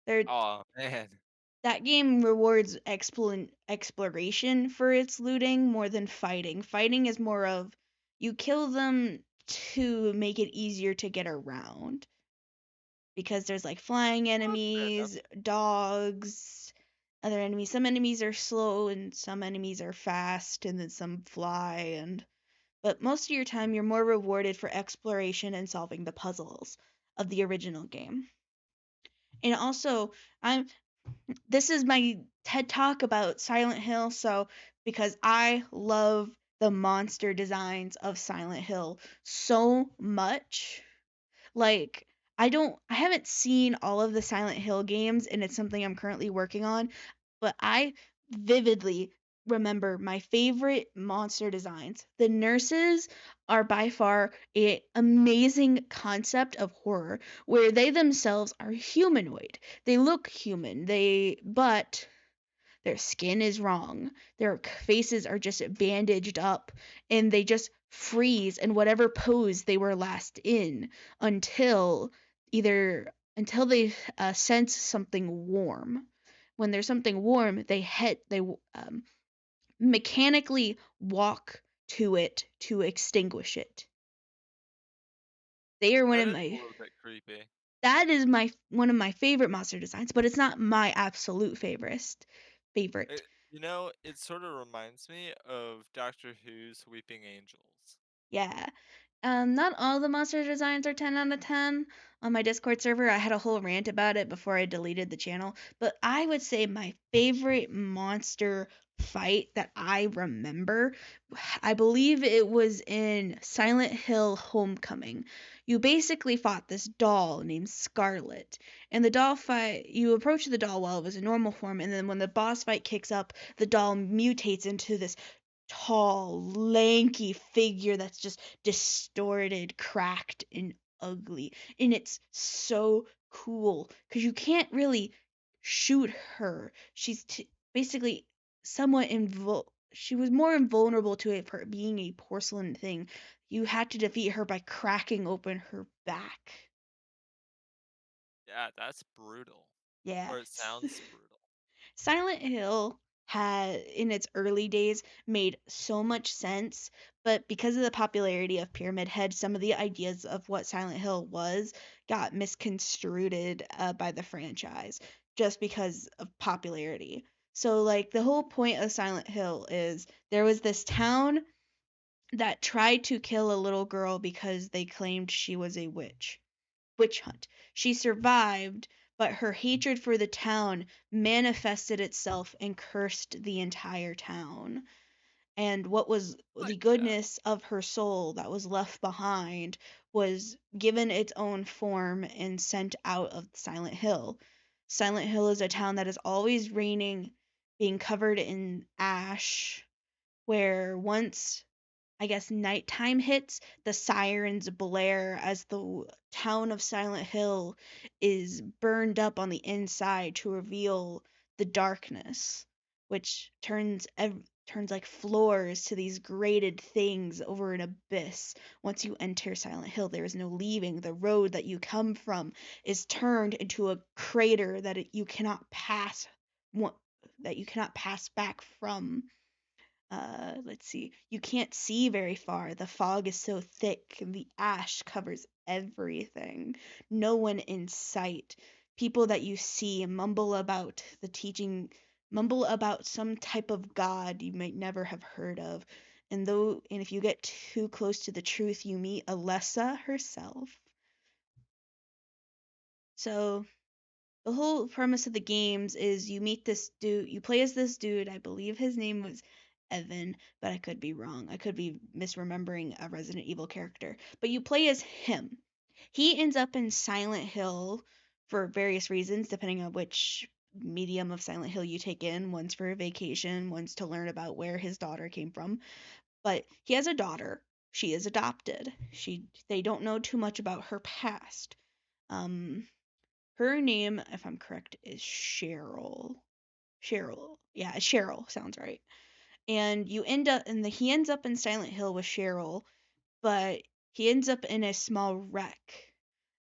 There Oh man, That game rewards exploration for its looting more than fighting. Fighting is more of you kill them to make it easier to get around because there's like flying well, that's fair enough. enemies, dogs, other enemies. Some enemies are slow and some enemies are fast and then some fly and but most of your time you're more rewarded for exploration and solving the puzzles of the original game. And also, I'm this is my TED talk about Silent Hill, so because I love the monster designs of Silent Hill so much. Like I haven't seen all of the Silent Hill games and it's something I'm currently working on, but I vividly remember my favorite monster designs. The nurses are by far a amazing concept of horror where they themselves are humanoid. They look human. But their skin is wrong. Their faces are just bandaged up and they just freeze in whatever pose they were last in until until they sense something warm. When there's something warm, they mechanically walk to it to extinguish it. They are one That of is a my little bit creepy. that is my one of my favorite monster designs, but it's not my absolute favorite. It sort of reminds me of Doctor Who's Weeping Angels. Yeah. Not all the monster designs are 10 out of 10. On my Discord server, I had a whole rant about it before I deleted the channel. But I would say my favorite monster fight that I remember, I believe it was in Silent Hill Homecoming. You basically fought this doll named Scarlet. And the doll fight, you approach the doll while it was in normal form, and then when the boss fight kicks up, the doll mutates into this tall, lanky figure that's just distorted, cracked, and ugly. And it's so cool because you can't really shoot her. Basically somewhat she was more invulnerable to it for being a porcelain thing. You had to defeat her by cracking open her back. Yeah, that's brutal. Yeah. Or it sounds brutal. Silent Hill had, in its early days, made so much sense, but because of the popularity of Pyramid Head, some of the ideas of what Silent Hill was got misconstrued by the franchise just because of popularity. So, like, the whole point of Silent Hill is there was this town that tried to kill a little girl because they claimed she was a witch hunt. She survived, but her hatred for the town manifested itself and cursed the entire town. And what was the Like that. goodness of her soul that was left behind was given its own form and sent out of Silent Hill. Silent Hill is a town that is always raining, being covered in ash, where once I guess nighttime hits, the sirens blare as the town of Silent Hill is burned up on the inside to reveal the darkness, which turns like floors to these grated things over an abyss. Once you enter Silent Hill, there is no leaving. The road that you come from is turned into a crater you cannot that you cannot pass back from. Let's see. You can't see very far. The fog is so thick, and the ash covers everything. No one in sight. People that you see mumble about some type of god you might never have heard of. And if you get too close to the truth, you meet Alessa herself. So the whole premise of the games is you meet this dude, you play as this dude. I believe his name was Evan, but I could be wrong. I could be misremembering a Resident Evil character. But you play as him. He ends up in Silent Hill for various reasons, depending on which medium of Silent Hill you take in. One's for a vacation, one's to learn about where his daughter came from. But he has a daughter. She is adopted. They don't know too much about her past. Um, her name, if I'm correct, is Cheryl. Cheryl. Yeah, Cheryl sounds right. And he ends up in Silent Hill with Cheryl, but he ends up in a small wreck.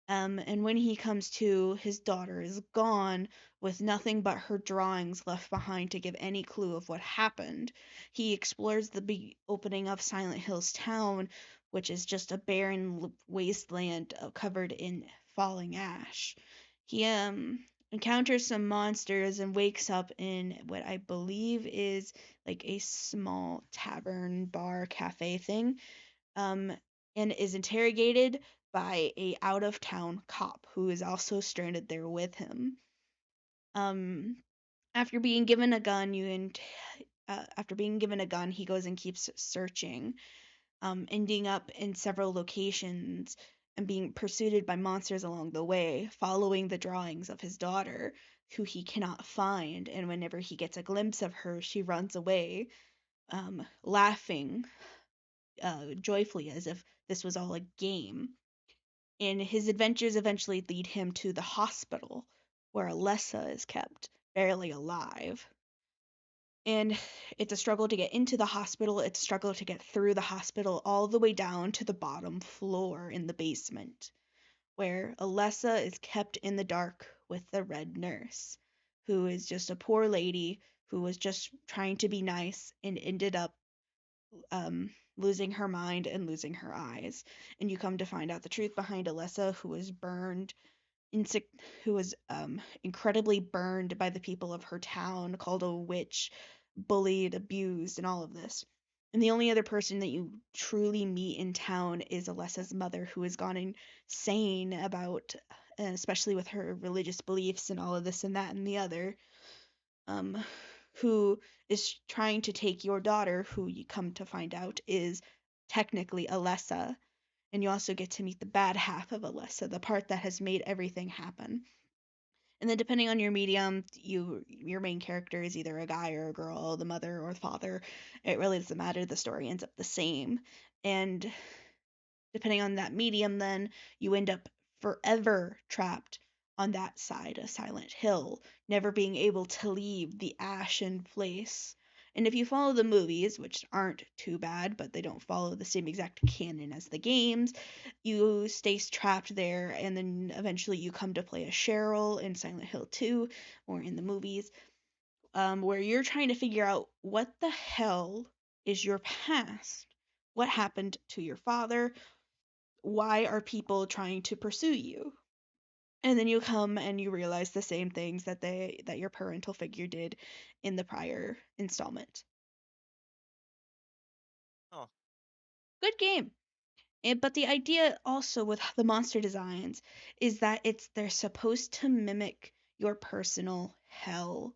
And when he comes to, his daughter is gone with nothing but her drawings left behind to give any clue of what happened. He explores the big opening of Silent Hills town, which is just a barren wasteland covered in falling ash. He encounters some monsters and wakes up in what I believe is like a small tavern, bar, cafe thing, um, and is interrogated by a out of town cop who is also stranded there with him. Um, after being given a gun, after being given a gun, he goes and keeps searching, ending up in several locations and being pursued by monsters along the way, following the drawings of his daughter, who he cannot find. And whenever he gets a glimpse of her, she runs away, laughing joyfully as if this was all a game. And his adventures eventually lead him to the hospital where Alessa is kept, barely alive. And it's a struggle to get into the hospital, it's a struggle to get through the hospital all the way down to the bottom floor in the basement, where Alessa is kept in the dark with the red nurse, who is just a poor lady who was just trying to be nice and ended up losing her mind and losing her eyes. And you come to find out the truth behind Alessa, who was burned, insec- who was incredibly burned by the people of her town, called a witch, bullied, abused, and all of this. And the only other person that you truly meet in town is Alessa's mother, who has gone insane about, especially with her religious beliefs and all of this and that and the other, um, who is trying to take your daughter, who you come to find out is technically Alessa. And you also get to meet the bad half of Alessa, the part that has made everything happen. And then depending on your medium, your main character is either a guy or a girl, the mother or the father. It really doesn't matter. The story ends up the same. And depending on that medium, then you end up forever trapped on that side of Silent Hill, never being able to leave the ashen place. And if you follow the movies, which aren't too bad, but they don't follow the same exact canon as the games, you stay trapped there, and then eventually you come to play a Cheryl in Silent Hill 2 or in the movies, where you're trying to figure out what the hell is your past. What happened to your father? Why are people trying to pursue you? And then you come and you realize the same things that your parental figure did in the prior installment. Oh, Good game. But the idea also with the monster designs is that they're supposed to mimic your personal hell.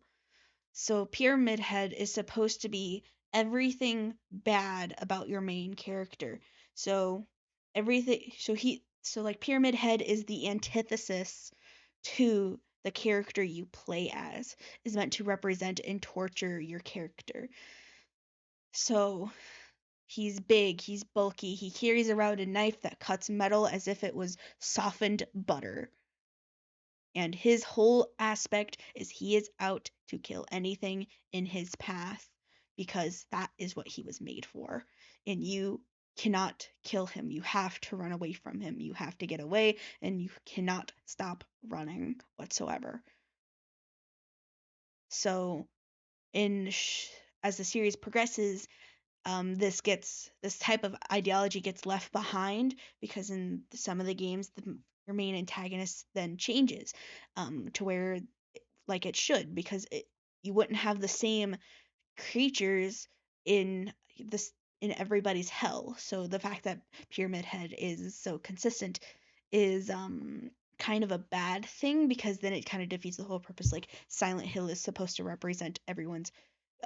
So Pyramid Head is supposed to be everything bad about your main character. So like Pyramid Head is the antithesis to the character you play as, is meant to represent and torture your character. So he's big, he's bulky, he carries around a knife that cuts metal as if it was softened butter. And his whole aspect is he is out to kill anything in his path because that is what he was made for. And you cannot kill him. You have to run away from him. You have to get away, and you cannot stop running whatsoever. So, in as the series progresses, this type of ideology gets left behind because in some of the games, your main antagonist then changes, to where like it should, because you wouldn't have the same creatures in this in everybody's hell. So the fact that Pyramid Head is so consistent is kind of a bad thing because then it kind of defeats the whole purpose. Like Silent Hill is supposed to represent everyone's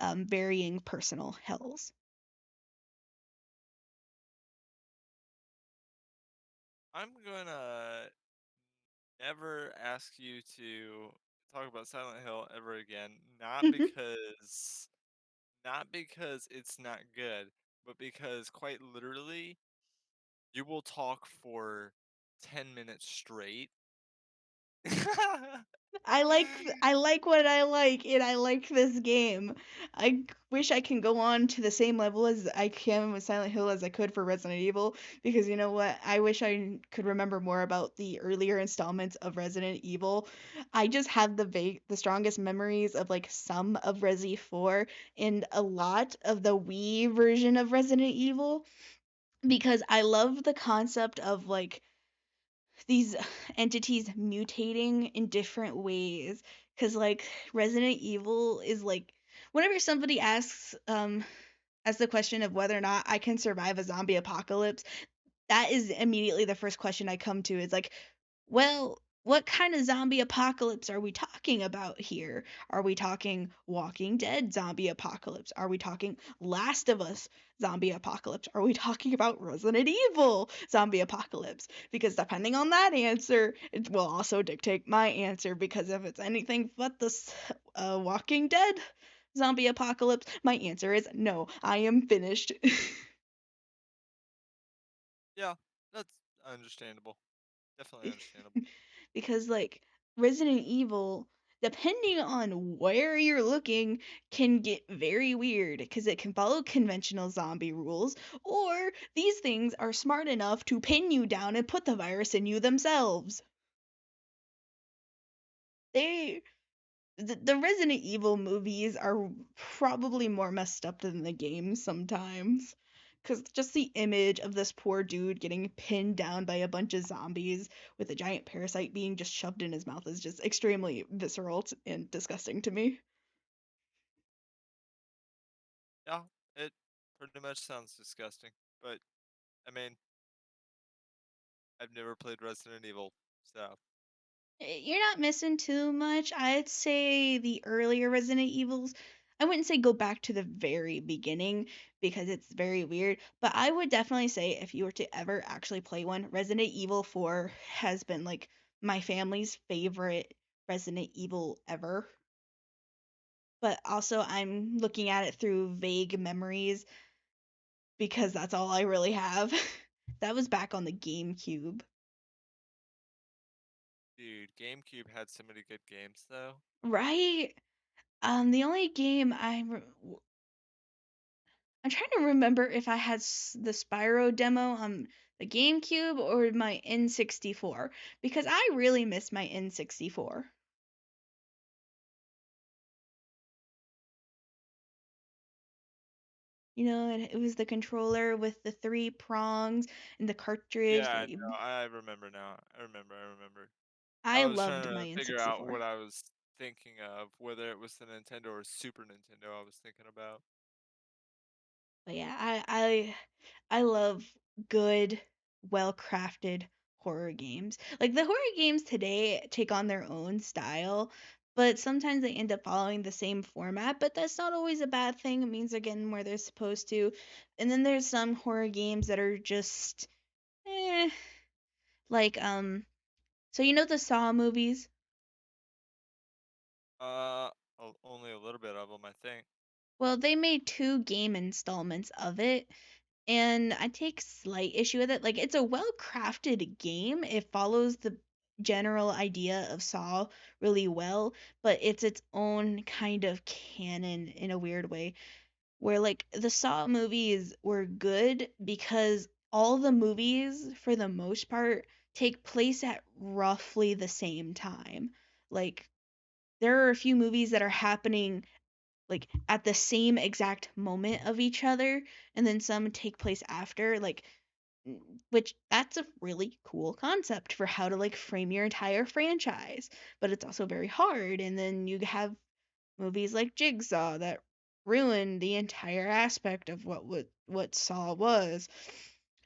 varying personal hells. I'm gonna never ask you to talk about Silent Hill ever again. Not because it's not good, but because quite literally you will talk for 10 minutes straight. I like what I like, and I like this game. Wish I can go on to the same level as I can with Silent Hill as I could for Resident Evil, because you know what? I wish I could remember more about the earlier installments of Resident Evil. I just have the strongest memories of like some of Resi 4 and a lot of the Wii version of Resident Evil because I love the concept of like these entities mutating in different ways. Cause like Resident Evil is like whenever somebody asks the question of whether or not I can survive a zombie apocalypse, that is immediately the first question I come to. Is like, well, what kind of zombie apocalypse are we talking about here? Are we talking Walking Dead zombie apocalypse? Are we talking Last of Us zombie apocalypse? Are we talking about Resident Evil zombie apocalypse? Because depending on that answer, it will also dictate my answer. Because if it's anything but the Walking Dead zombie apocalypse, my answer is no, I am finished. Yeah, that's understandable. Definitely understandable. Because like Resident Evil, depending on where you're looking, can get very weird because it can follow conventional zombie rules, or these things are smart enough to pin you down and put the virus in you themselves. They the Resident Evil movies are probably more messed up than the games sometimes. Because just the image of this poor dude getting pinned down by a bunch of zombies with a giant parasite being just shoved in his mouth is just extremely visceral and disgusting to me. Yeah, it pretty much sounds disgusting. But, I mean, I've never played Resident Evil, so. You're not missing too much. I'd say the earlier Resident Evils, I wouldn't say go back to the very beginning because it's very weird, but I would definitely say if you were to ever actually play one, Resident Evil 4 has been like my family's favorite Resident Evil ever. But also, I'm looking at it through vague memories because that's all I really have. That was back on the GameCube. Dude, GameCube had so many good games, though. Right? The only game I'm trying to remember if I had the Spyro demo on the GameCube or my N64 because I really miss my N64. You know, it was the controller with the three prongs and the cartridge Yeah, that you. no, I remember now. I remember. I I was trying loved to my figure out N64. what I was thinking of, whether it was the Nintendo or Super Nintendo I was thinking about. But yeah, I love good, well-crafted horror games. Like the horror games today take on their own style, but sometimes they end up following the same format, but that's not always a bad thing. It means they're getting where they're supposed to. And then there's some horror games that are just eh, like so you know the Saw movies? Uh, only a little bit of them, I think. Well, they made two game installments of it, and I take slight issue with it. Like it's a well-crafted game. It follows the general idea of Saw really well, but it's its own kind of canon in a weird way. Where like the Saw movies were good because all the movies for the most part take place at roughly the same time. Like there are a few movies that are happening like at the same exact moment of each other and then some take place after like which that's a really cool concept for how to like frame your entire franchise, but it's also very hard. And then you have movies like Jigsaw that ruin the entire aspect of what Saw was.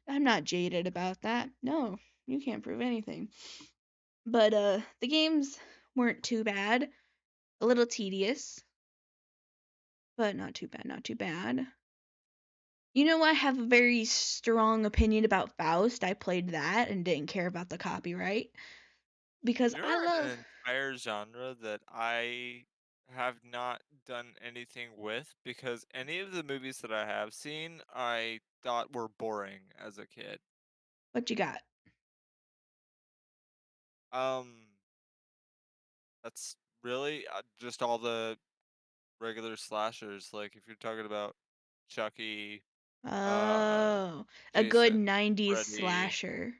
I'm not jaded about that. No, you can't prove anything. But the games weren't too bad. A little tedious, but not too bad, not too bad. You know, I have a very strong opinion about Faust. I played that and didn't care about the copyright because You're I in love. an entire genre that I have not done anything with because any of the movies that I have seen, I thought were boring as a kid. What you got? Um, that's really just all the regular slashers. Like if you're talking about Chucky, uh, Oh, a good Jason, 90s Freddy, slasher.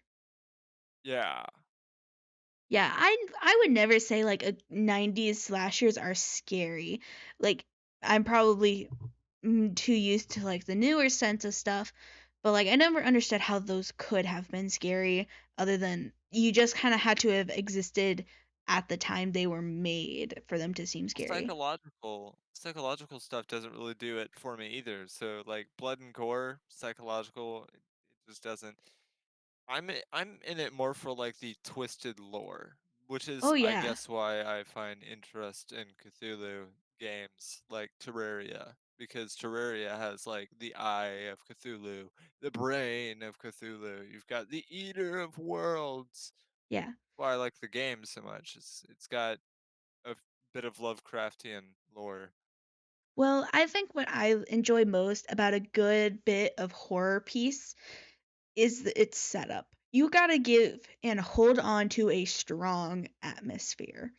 yeah, Yeah, I would never say like a 90s slashers are scary. Like I'm probably too used to like the newer sense of stuff, but like I never understood how those could have been scary other than you just kind of had to have existed at the time they were made for them to seem scary. psychological stuff doesn't really do it for me either. So like blood and gore, psychological, it just doesn't. I'm in it more for like the twisted lore, which Oh is I yeah. guess why I find interest in Cthulhu games like Terraria, because Terraria has like the eye of Cthulhu, the brain of Cthulhu. You've got the eater of worlds. Yeah. Why I like the game so much. It's got a bit of Lovecraftian lore. Well, I think what I enjoy most about a good bit of horror piece is its setup. You gotta give and hold on to a strong atmosphere.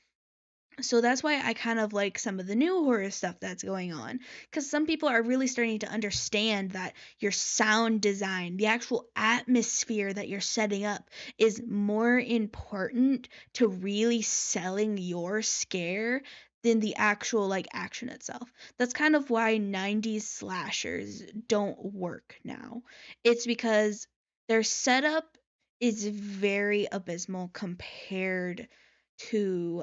So that's why I kind of like some of the new horror stuff that's going on. Because some people are really starting to understand that your sound design, the actual atmosphere that you're setting up, is more important to really selling your scare than the actual like action itself. That's kind of why 90s slashers don't work now. It's because their setup is very abysmal compared to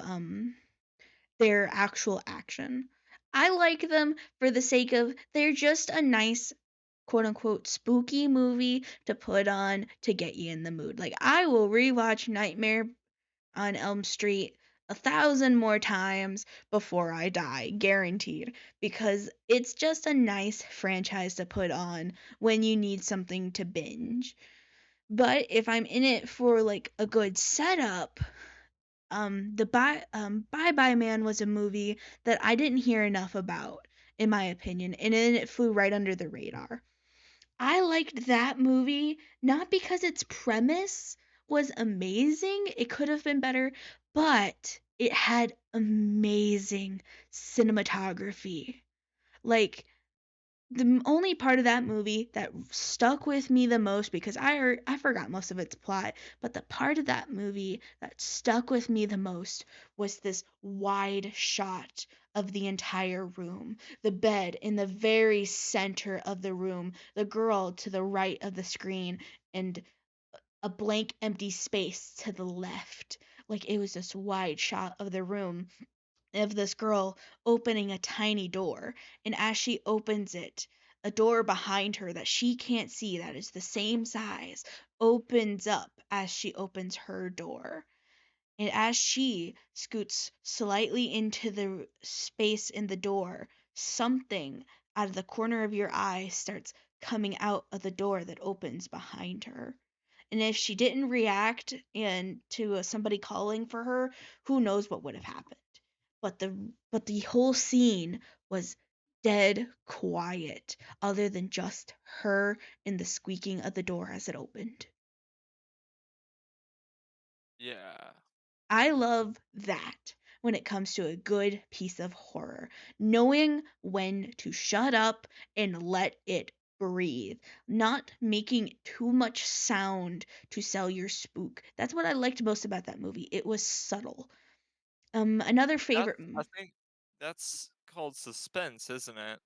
their actual action. I like them for the sake of they're just a nice quote unquote spooky movie to put on to get you in the mood. Like I will rewatch Nightmare on Elm Street 1,000 more times before I die, guaranteed, because it's just a nice franchise to put on when you need something to binge. But if I'm in it for like a good setup, Bye Bye Man was a movie that I didn't hear enough about, in my opinion, and then it flew right under the radar. I liked that movie not because its premise was amazing, it could have been better, but it had amazing cinematography. Like the only part of that movie that stuck with me the most because I forgot most of its plot, but the part of that movie that stuck with me the most was this wide shot of the entire room. The bed in the very center of the room, the girl to the right of the screen, and a blank empty space to the left. Like it was this wide shot of the room of this girl opening a tiny door. And as she opens it, a door behind her that she can't see, that is the same size, opens up as she opens her door. And as she scoots slightly into the space in the door, something out of the corner of your eye starts coming out of the door that opens behind her. And if she didn't react and to somebody calling for her, who knows what would have happened. But the whole scene was dead quiet other than just her and the squeaking of the door as it opened. Yeah. I love that when it comes to a good piece of horror. Knowing when to shut up and let it breathe, not making too much sound to sell your spook. That's what I liked most about that movie. It was subtle. Another That's favorite. I think that's called suspense, isn't it?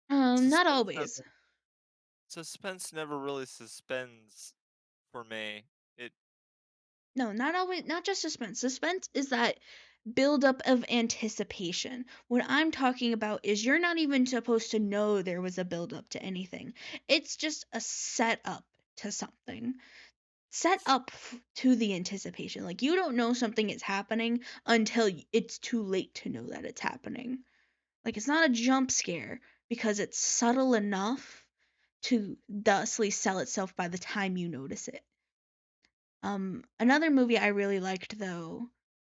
Not Suspense always. doesn't suspense never really suspends for me. It No, not always, not just suspense. Suspense is that buildup of anticipation. What I'm talking about is you're not even supposed to know there was a buildup to anything. It's just a setup to something. set up to the anticipation. Like you don't know something is happening until it's too late to know that it's happening. Like it's not a jump scare because it's subtle enough to thusly sell itself by the time you notice it. Another movie I really liked though,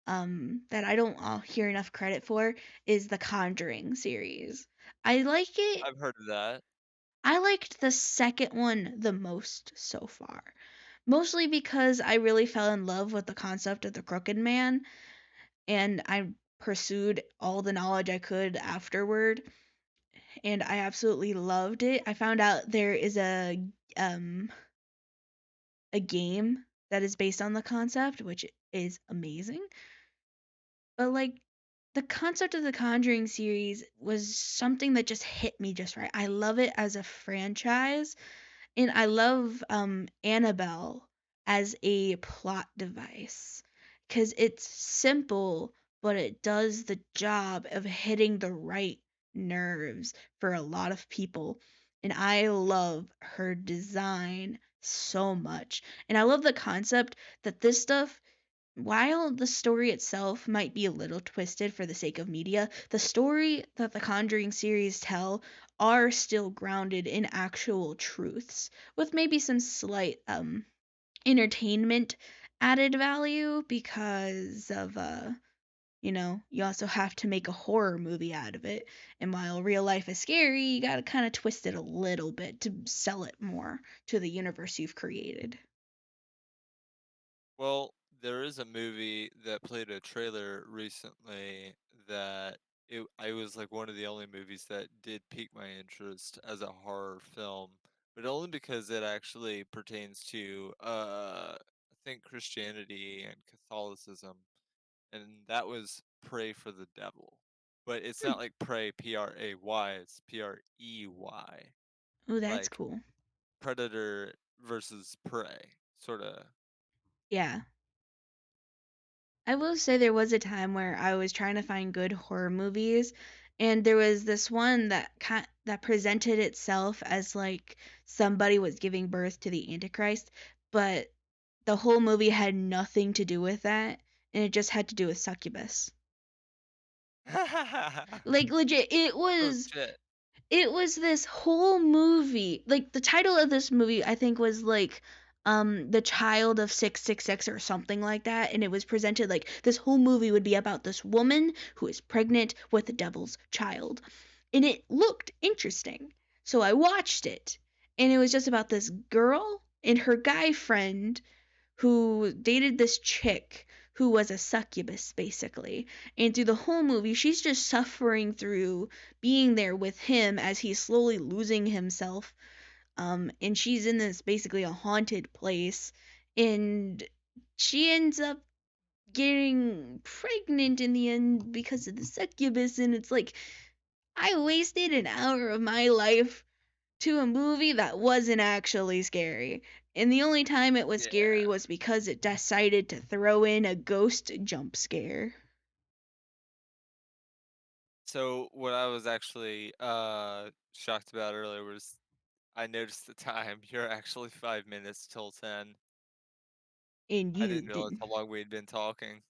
that I don't hear enough credit for is the Conjuring series. I like it. I've heard of that. I liked the second one the most so far. Mostly because I really fell in love with the concept of the Crooked Man, and I pursued all the knowledge I could afterward, and I absolutely loved it. I found out there is um a game that is based on the concept, which is amazing. But like the concept of the Conjuring series was something that just hit me just right. I love it as a franchise, and I love Annabelle as a plot device because it's simple, but it does the job of hitting the right nerves for a lot of people. And I love her design so much. And I love the concept that this stuff, while the story itself might be a little twisted for the sake of media, the story that the Conjuring series tell are still grounded in actual truths, with maybe some slight entertainment added value because of you also have to make a horror movie out of it. And while real life is scary, you gotta kind of twist it a little bit to sell it more to the universe you've created. Well, there is a movie that played a trailer recently that I was like one of the only movies that did pique my interest as a horror film, but only because it actually pertains to I think Christianity and Catholicism, and that was Pray for the Devil. But it's Hmm. not like pray Pray, it's Prey. Oh, that's Like cool. predator versus prey, sort of. Yeah. I will say there was a time where I was trying to find good horror movies, and there was this one that presented itself as like somebody was giving birth to the Antichrist, but the whole movie had nothing to do with that, and it just had to do with succubus. Like legit, Oh shit. it was this whole movie. Like the title of this movie I think was like The Child of 666 or something like that, and it was presented like this whole movie would be about this woman who is pregnant with the devil's child. And it looked interesting. So I watched it, and it was just about this girl and her guy friend who dated this chick who was a succubus basically. And through the whole movie, she's just suffering through being there with him as he's slowly losing himself. And she's in this basically a haunted place, and she ends up getting pregnant in the end because of the succubus. And it's like I wasted an hour of my life to a movie that wasn't actually scary. And the only time it was scary Yeah. was because it decided to throw in a ghost jump scare. So what I was actually shocked about earlier was I noticed the time. You're actually 5 minutes till 10. And I you didn't realize didn't. how long we'd been talking.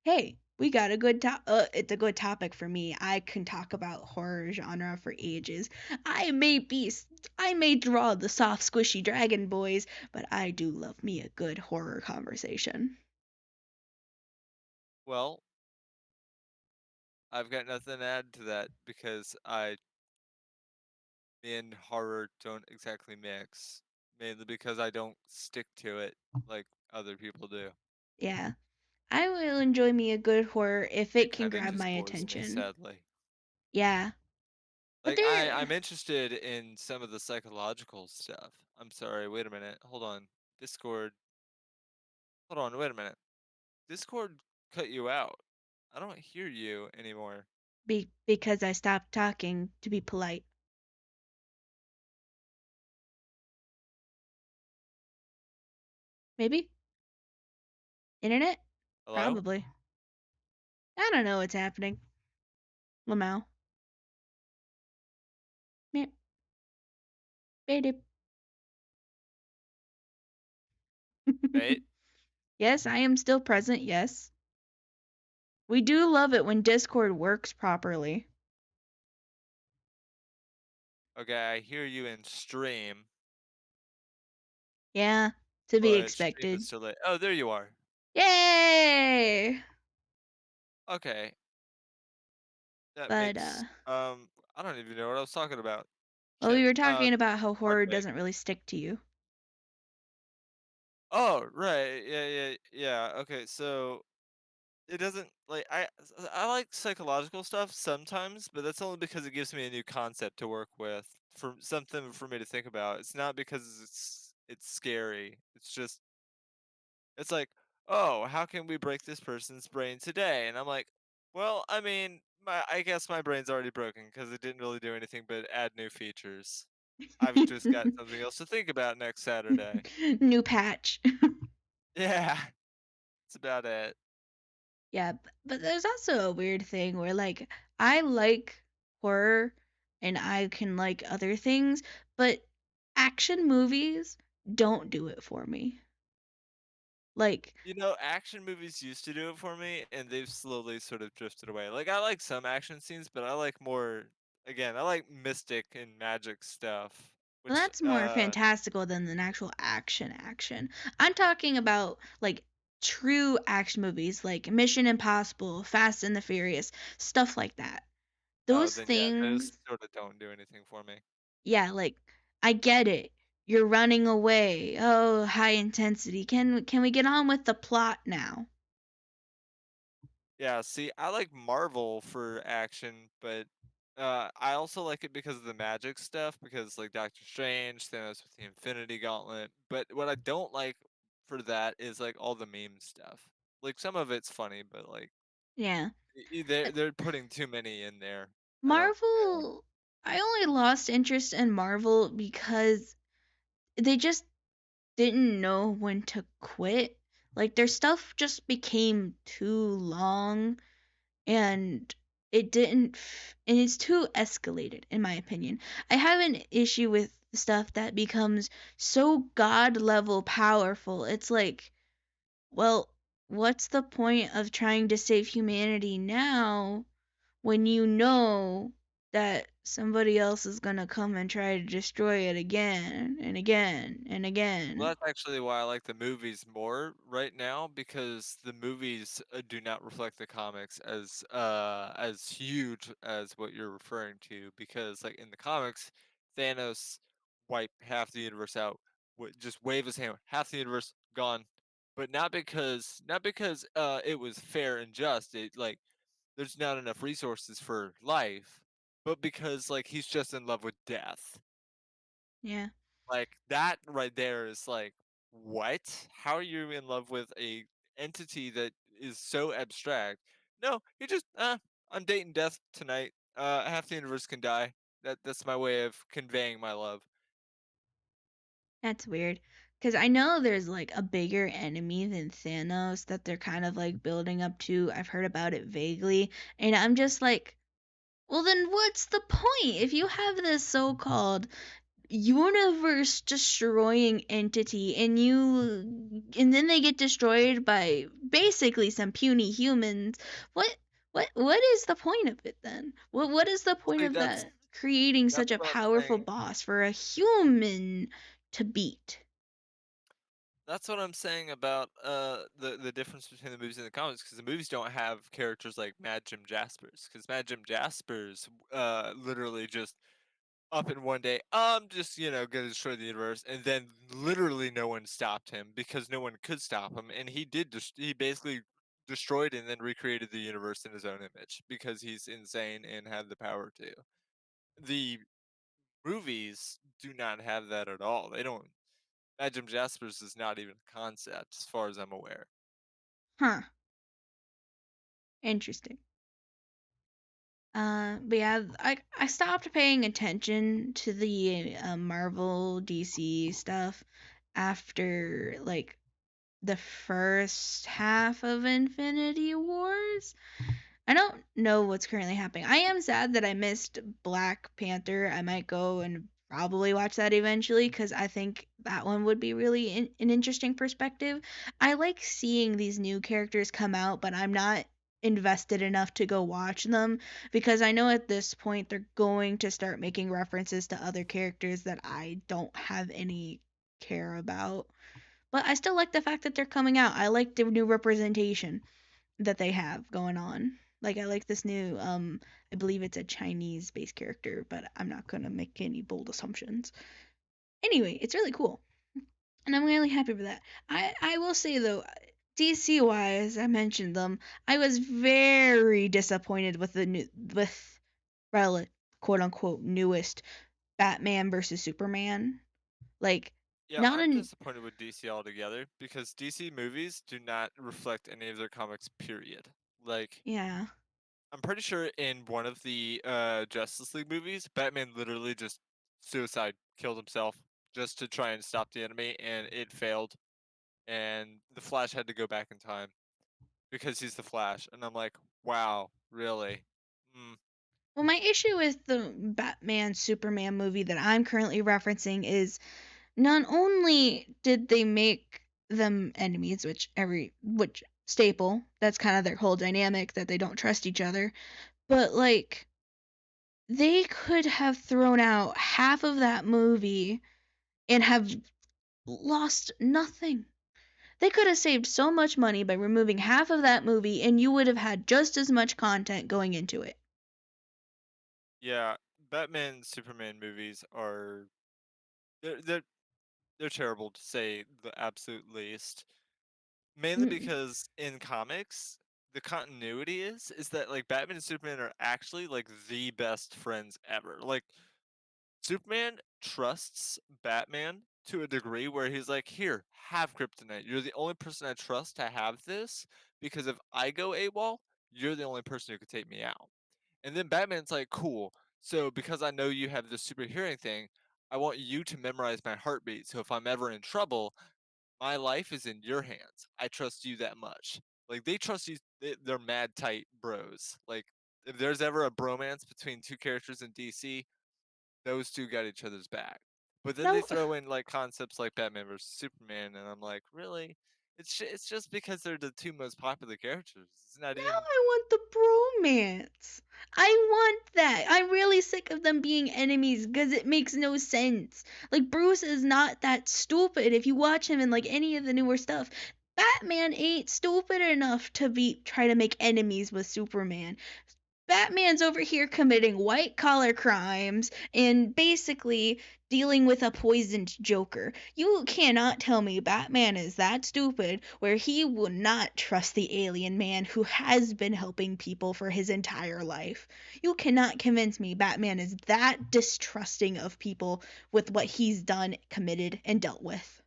Hey, we got a it's a good topic for me. I can talk about horror genre for ages. I may draw the soft squishy dragon boys, but I do love me a good horror conversation. Well, I've got nothing to add to that because me and horror don't exactly mix. Mainly because I don't stick to it like other people do. Yeah. I will enjoy me a good horror if It it can kind of grab my just bores me, attention. sadly. Yeah. But Like there I'm interested in some of the psychological stuff. I'm sorry, wait a minute. Hold on. Discord. Hold on, wait a minute. Discord cut you out. I don't hear you anymore. because I stopped talking to be polite. Maybe? Internet? Hello? Probably. I don't know what's happening. Lamau. Meh. Baby. right? Yes, I am still present. Yes. We do love it when Discord works properly. Okay, I hear you in stream, Yeah, to be but stream expected. is delayed. Oh, there you are. Yay! Okay, that But makes I don't even know what I was talking about. well, Shit. we were talking about how One horror thing. doesn't really stick to you. Oh, right. Yeah. Okay, so it doesn't like I like psychological stuff sometimes, but that's only because it gives me a new concept to work with, for something for me to think about. It's not because it's scary. It's just it's like, "Oh, how can we break this person's brain today?" And I'm like, "Well, I mean, I guess my brain's already broken because it didn't really do anything but add new features. I've just got something else to think about next Saturday." New patch. Yeah, that's about it. Yeah, but there's also a weird thing where like I like horror and I can like other things, but action movies don't do it for me. Like, You know, action movies used to do it for me, and they've slowly sort of drifted away. Like, I like some action scenes, but I like more, again, I like mystic and magic stuff, well, which, that's more fantastical than an actual action. I'm talking about like true action movies like Mission Impossible, Fast and the Furious, stuff like that. oh, Those then yeah, those things, sort of don't do anything for me. yeah, like I get it. You're running away. Oh, high intensity. Can we get on with the plot now? Yeah, see, I like Marvel for action, but I also like it because of the magic stuff, because like Doctor Strange, Thanos with the Infinity Gauntlet. But what I don't like for that is like all the meme stuff. Like some of it's funny, but like Yeah. Uh, they're putting too many in there. I don't. Marvel, I only lost interest in Marvel because they just didn't know when to quit. Like their stuff just became too long and and it's too escalated in my opinion. I have an issue with stuff that becomes so god level powerful. It's like, well, what's the point of trying to save humanity now when you know that somebody else is going to come and try to destroy it again and again and Well, again? that's actually why I like the movies more right now, because the movies do not reflect the comics as huge as what you're referring to. Because like in the comics, Thanos wipe half the universe out, just wave his hand, half the universe gone. But not because it was fair and just. It like there's not enough resources for life, but because like he's just in love with death. Yeah, Like, that right there is like, "What? How are you in love with a entity that is so abstract?" No, you just, I'm dating death tonight. Half the universe can die. That's my way of conveying my love." that's weird. Because I know there's like a bigger enemy than Thanos that they're kind of like building up to. I've heard about it vaguely. And I'm just like, well, then what's the point? If you have this so called universe destroying entity and then they get destroyed by basically some puny humans, what what is the point of it then? What is the point See, of that creating such that's a what I'm powerful saying. boss for a human to beat? That's what I'm saying about, the difference between the movies and the comics, because the movies don't have characters like Mad Jim Jaspers, because Mad Jim Jaspers, literally just up in one day, I'm just, gonna destroy the universe, and then literally no one stopped him because no one could stop him, and he basically destroyed and then recreated the universe in his own image because he's insane and had the power to. The movies do not have that at all. They don't. Jim Jaspers is not even a concept as far as I'm aware. Huh, interesting. But yeah, I stopped paying attention to the Marvel DC stuff after like the first half of Infinity Wars. I don't know what's currently happening. I am sad that I missed Black Panther. I might go and probably watch that eventually because I think that one would be really an interesting perspective. I like seeing these new characters come out, but I'm not invested enough to go watch them because I know at this point they're going to start making references to other characters that I don't have any care about. But I still like the fact that they're coming out. I like the new representation that they have going on. Like I like this new I believe it's a Chinese based character, but I'm not gonna make any bold assumptions. Anyway, it's really cool. And I'm really happy with that. I will say though, DC wise, I mentioned them. I was very disappointed with the new with rel quote unquote newest Batman versus Superman. Like Yeah, not I'm an disappointed with DC altogether because DC movies do not reflect any of their comics, period. Like, yeah. I'm pretty sure in one of the Justice League movies, Batman literally just suicide killed himself just to try and stop the enemy, and it failed. And the Flash had to go back in time because he's the Flash. And I'm like, wow, really? Mm, Well, my issue with the Batman Superman movie that I'm currently referencing is not only did they make them enemies, which staple, that's kind of their whole dynamic that they don't trust each other, but like they could have thrown out half of that movie and have lost nothing. They could have saved so much money by removing half of that movie and you would have had just as much content going into it. yeah, Batman Superman movies are they're they're they're terrible to say the absolute least. Mainly Mm. because in comics, the continuity is that like Batman and Superman are actually like the best friends ever. Like Superman trusts Batman to a degree where he's like, "Here, have kryptonite. You're the only person I trust to have this because if I go AWOL, you're the only person who could take me out." And then Batman's like, "Cool. So because I know you have this super hearing thing, I want you to memorize my heartbeat. So if I'm ever in trouble, my life is in your hands. I trust you that much." Like they trust you. They're mad tight bros. Like if there's ever a bromance between two characters in DC, those two got each other's back. But then they No, throw in like concepts like Batman versus Superman, and I'm like, really? It's just because they're the two most popular characters. It's not now even. I want the bromance. I want that. I'm really sick of them being enemies because it makes no sense. Like Bruce is not that stupid. If you watch him in like any of the newer stuff, Batman ain't stupid enough to be try to make enemies with Superman. Batman's over here committing white collar crimes and basically dealing with a poisoned Joker. You cannot tell me Batman is that stupid where he will not trust the alien man who has been helping people for his entire life. You cannot convince me Batman is that distrusting of people with what he's done, committed, and dealt with.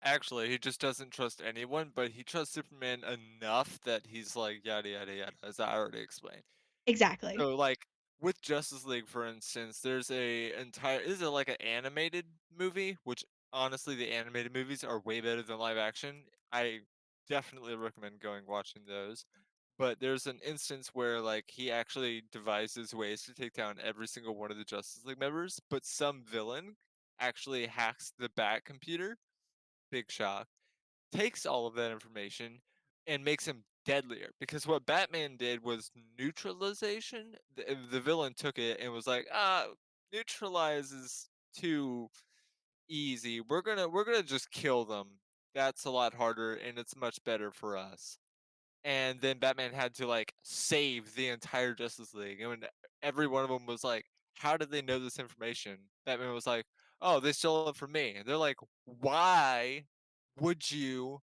Actually, he just doesn't trust anyone, but he trusts Superman enough that he's like yada yada yada, as I already explained. Exactly. So like with Justice League, for instance, there's a entire this is like an animated movie, which honestly the animated movies are way better than live action. I definitely recommend going watching those. But there's an instance where like he actually devises ways to take down every single one of the Justice League members, but some villain actually hacks the Bat computer. Big shock, takes all of that information and makes him deadlier. Because what Batman did was neutralization. The villain took it and was like, neutralize is too easy. We're gonna just kill them. That's a lot harder and it's much better for us. And then Batman had to like save the entire Justice League. And when every one of them was like, "How did they know this information?" Batman was like, "Oh, they stole it from me." And they're like, "Why would you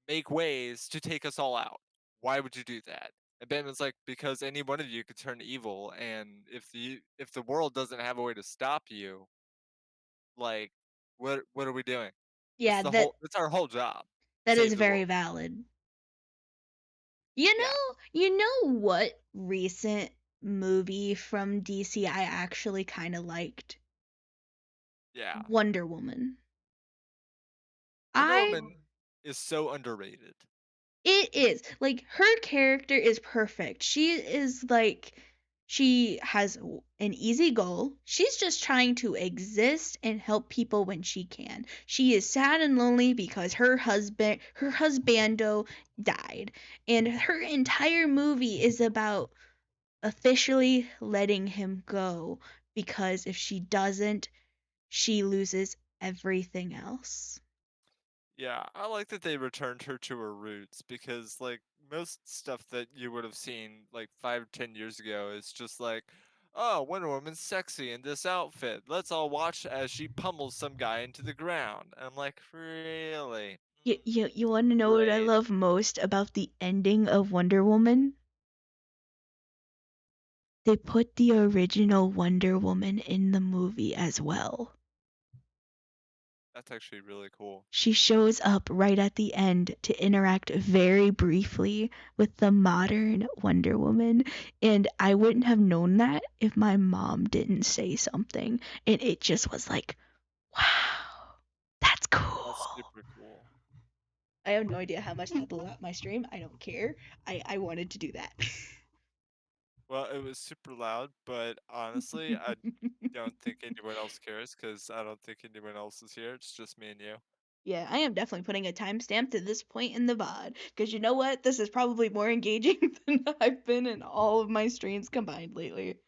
make ways to take us all out? Why would you do that?" And Batman's like, "Because any one of you could turn evil, and if the world doesn't have a way to stop you, like, what are we doing? Yeah, That's our whole job. that is Save the very world." valid. Yeah, You know what recent movie from DC I actually kind of liked? yeah. Wonder Woman. Wonder I Woman is so underrated. It is. Like her character is perfect. She is like She has an easy goal. She's just trying to exist and help people when she can. She is sad and lonely because her husbando died. And her entire movie is about officially letting him go because if she doesn't, she loses everything else. Yeah, I like that they returned her to her roots because, like, most stuff that you would have seen like 5 or 10 years ago is just like, oh, Wonder Woman's sexy in this outfit. Let's all watch as she pummels some guy into the ground. And I'm like, really? You want to know what I Great. love most about the ending of Wonder Woman? They put the original Wonder Woman in the movie as well. That's actually really cool. She shows up right at the end to interact very briefly with the modern Wonder Woman. And I wouldn't have known that if my mom didn't say something. And it just was like, wow, that's That's cool. super cool. I have no idea how much that blew up my stream. I don't care. I wanted to do that. Well, it was super loud, but honestly, I don't think anyone else cares because I don't think anyone else is here. It's just me and you. Yeah, I am definitely putting a timestamp to this point in the VOD. Because you know what? This is probably more engaging than I've been in all of my streams combined lately.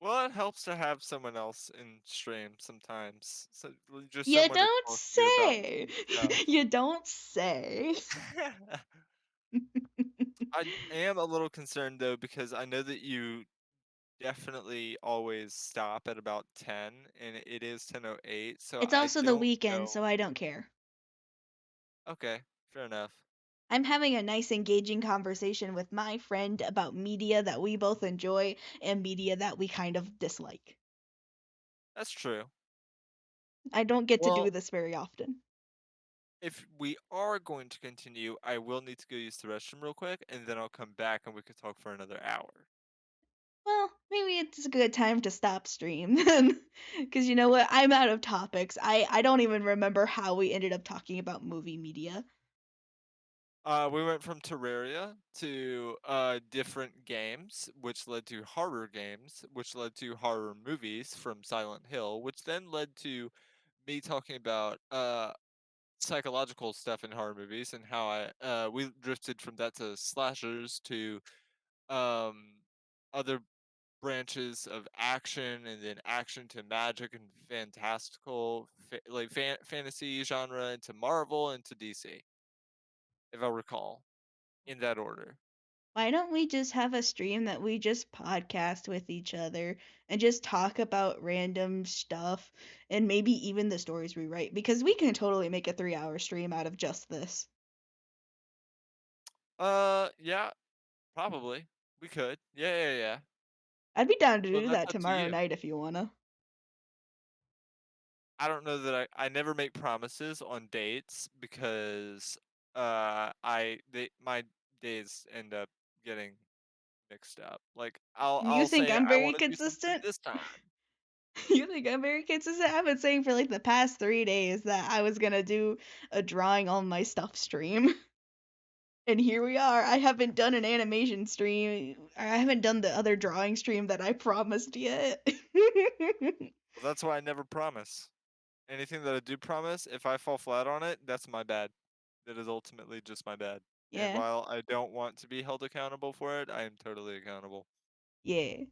Well, it helps to have someone else in stream sometimes. So just You someone to don't talk to you about say. stuff. You don't say. I am a little concerned though because I know that you definitely always stop at about 10 and it is 10:08, so It's I also the don't weekend, know. so I don't care. Okay, fair enough. I'm having a nice, engaging conversation with my friend about media that we both enjoy and media that we kind of dislike. That's true. I don't get to do Well, this very often. if we are going to continue, I will need to go use the restroom real quick and then I'll come back and we could talk for another hour. Well, maybe it's a good time to stop stream then. Because you know what? I'm out of topics. I don't even remember how we ended up talking about movie media. We went from Terraria to different games, which led to horror games, which led to horror movies from Silent Hill, which then led to me talking about psychological stuff in horror movies and how I we drifted from that to slashers to um other branches of action and then action to magic and fantastical like fantasy genre into Marvel into DC, if I recall, in that order. Why don't we just have a stream that we just podcast with each other and just talk about random stuff and maybe even the stories we write? Because we can totally make a 3 hour stream out of just this. Yeah, probably. We could. Yeah, yeah, yeah. I'd be down to Well, do that's that up to tomorrow you. night if you wanna. I don't know that I never make promises on dates because my days end up getting mixed up. Like You I'll think say I'm I very want to do something consistent? this time. You think I'm very consistent? I've been saying for like the past 3 days that I was gonna do a drawing all my stuff stream. And here we are. I haven't done an animation stream. I haven't done the other drawing stream that I promised yet. Well, that's why I never promise. Anything that I do promise, if I fall flat on it, that's my bad. That is ultimately just my bad. And Yeah, while I don't want to be held accountable for it, I am totally accountable. yeah.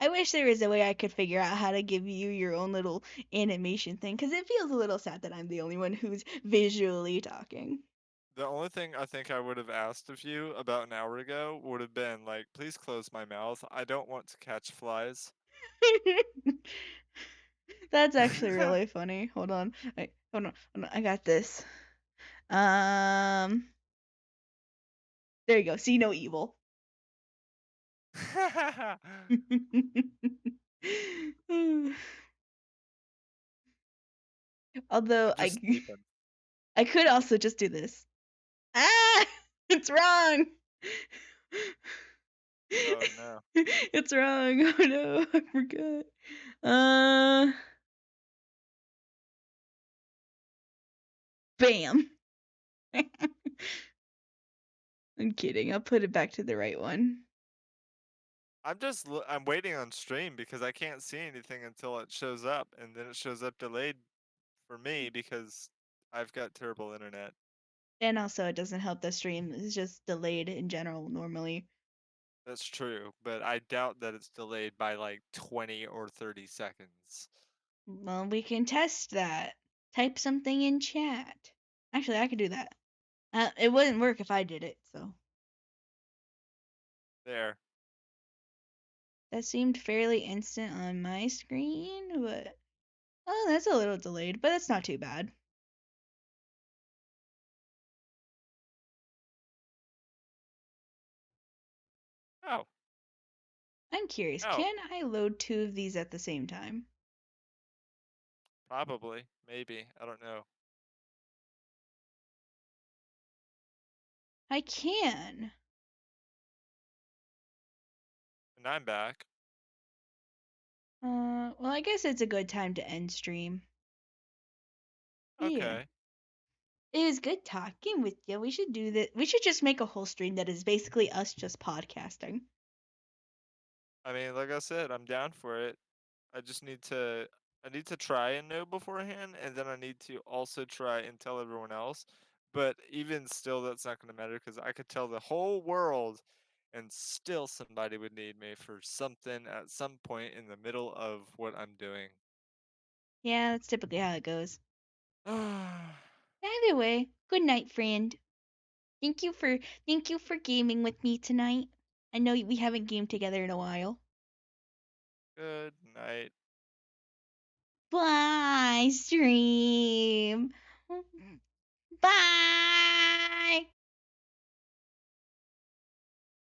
I wish there was a way I could figure out how to give you your own little animation thing, because it feels a little sad that I'm the only one who's visually talking. The only thing I think I would have asked of you about an hour ago would have been like, please close my mouth. I don't want to catch flies. That's actually really funny. Hold on. Hold on. I got this. Um, there you go. See no evil. Although You're just sleeping. I could also just do this. Ah, it's wrong. Oh no. It's wrong. Oh no, I forgot. Uh, bam. I'm kidding. I'll put it back to the right one. I'm waiting on stream because I can't see anything until it shows up, and then it shows up delayed for me because I've got terrible internet. And also, it doesn't help the stream. It's just delayed in general normally. That's true, but I doubt that it's delayed by like 20 or 30 seconds. Well, we can test that. Type something in chat. Actually, I could do that. It wouldn't work if I did it, so. There. That seemed fairly instant on my screen, but. Oh, that's a little delayed, but that's not too bad. Oh, I'm curious, oh, can I load two of these at the same time? probably, maybe, I don't know. I can. And I'm back. Well, I guess it's a good time to end stream. Yeah. Okay. It was good talking with you. We should do that. We should just make a whole stream that is basically us just podcasting. I mean, like I said, I'm down for it. I just I need to try and know beforehand, and then I need to also try and tell everyone else. But even still, that's not going to matter because I could tell the whole world, and still somebody would need me for something at some point in the middle of what I'm doing. Yeah, that's typically how it goes. Good Either way, good night, friend. Thank you for thank you for gaming with me tonight. I know we haven't gamed together in a while. night. Bye, stream. Bye.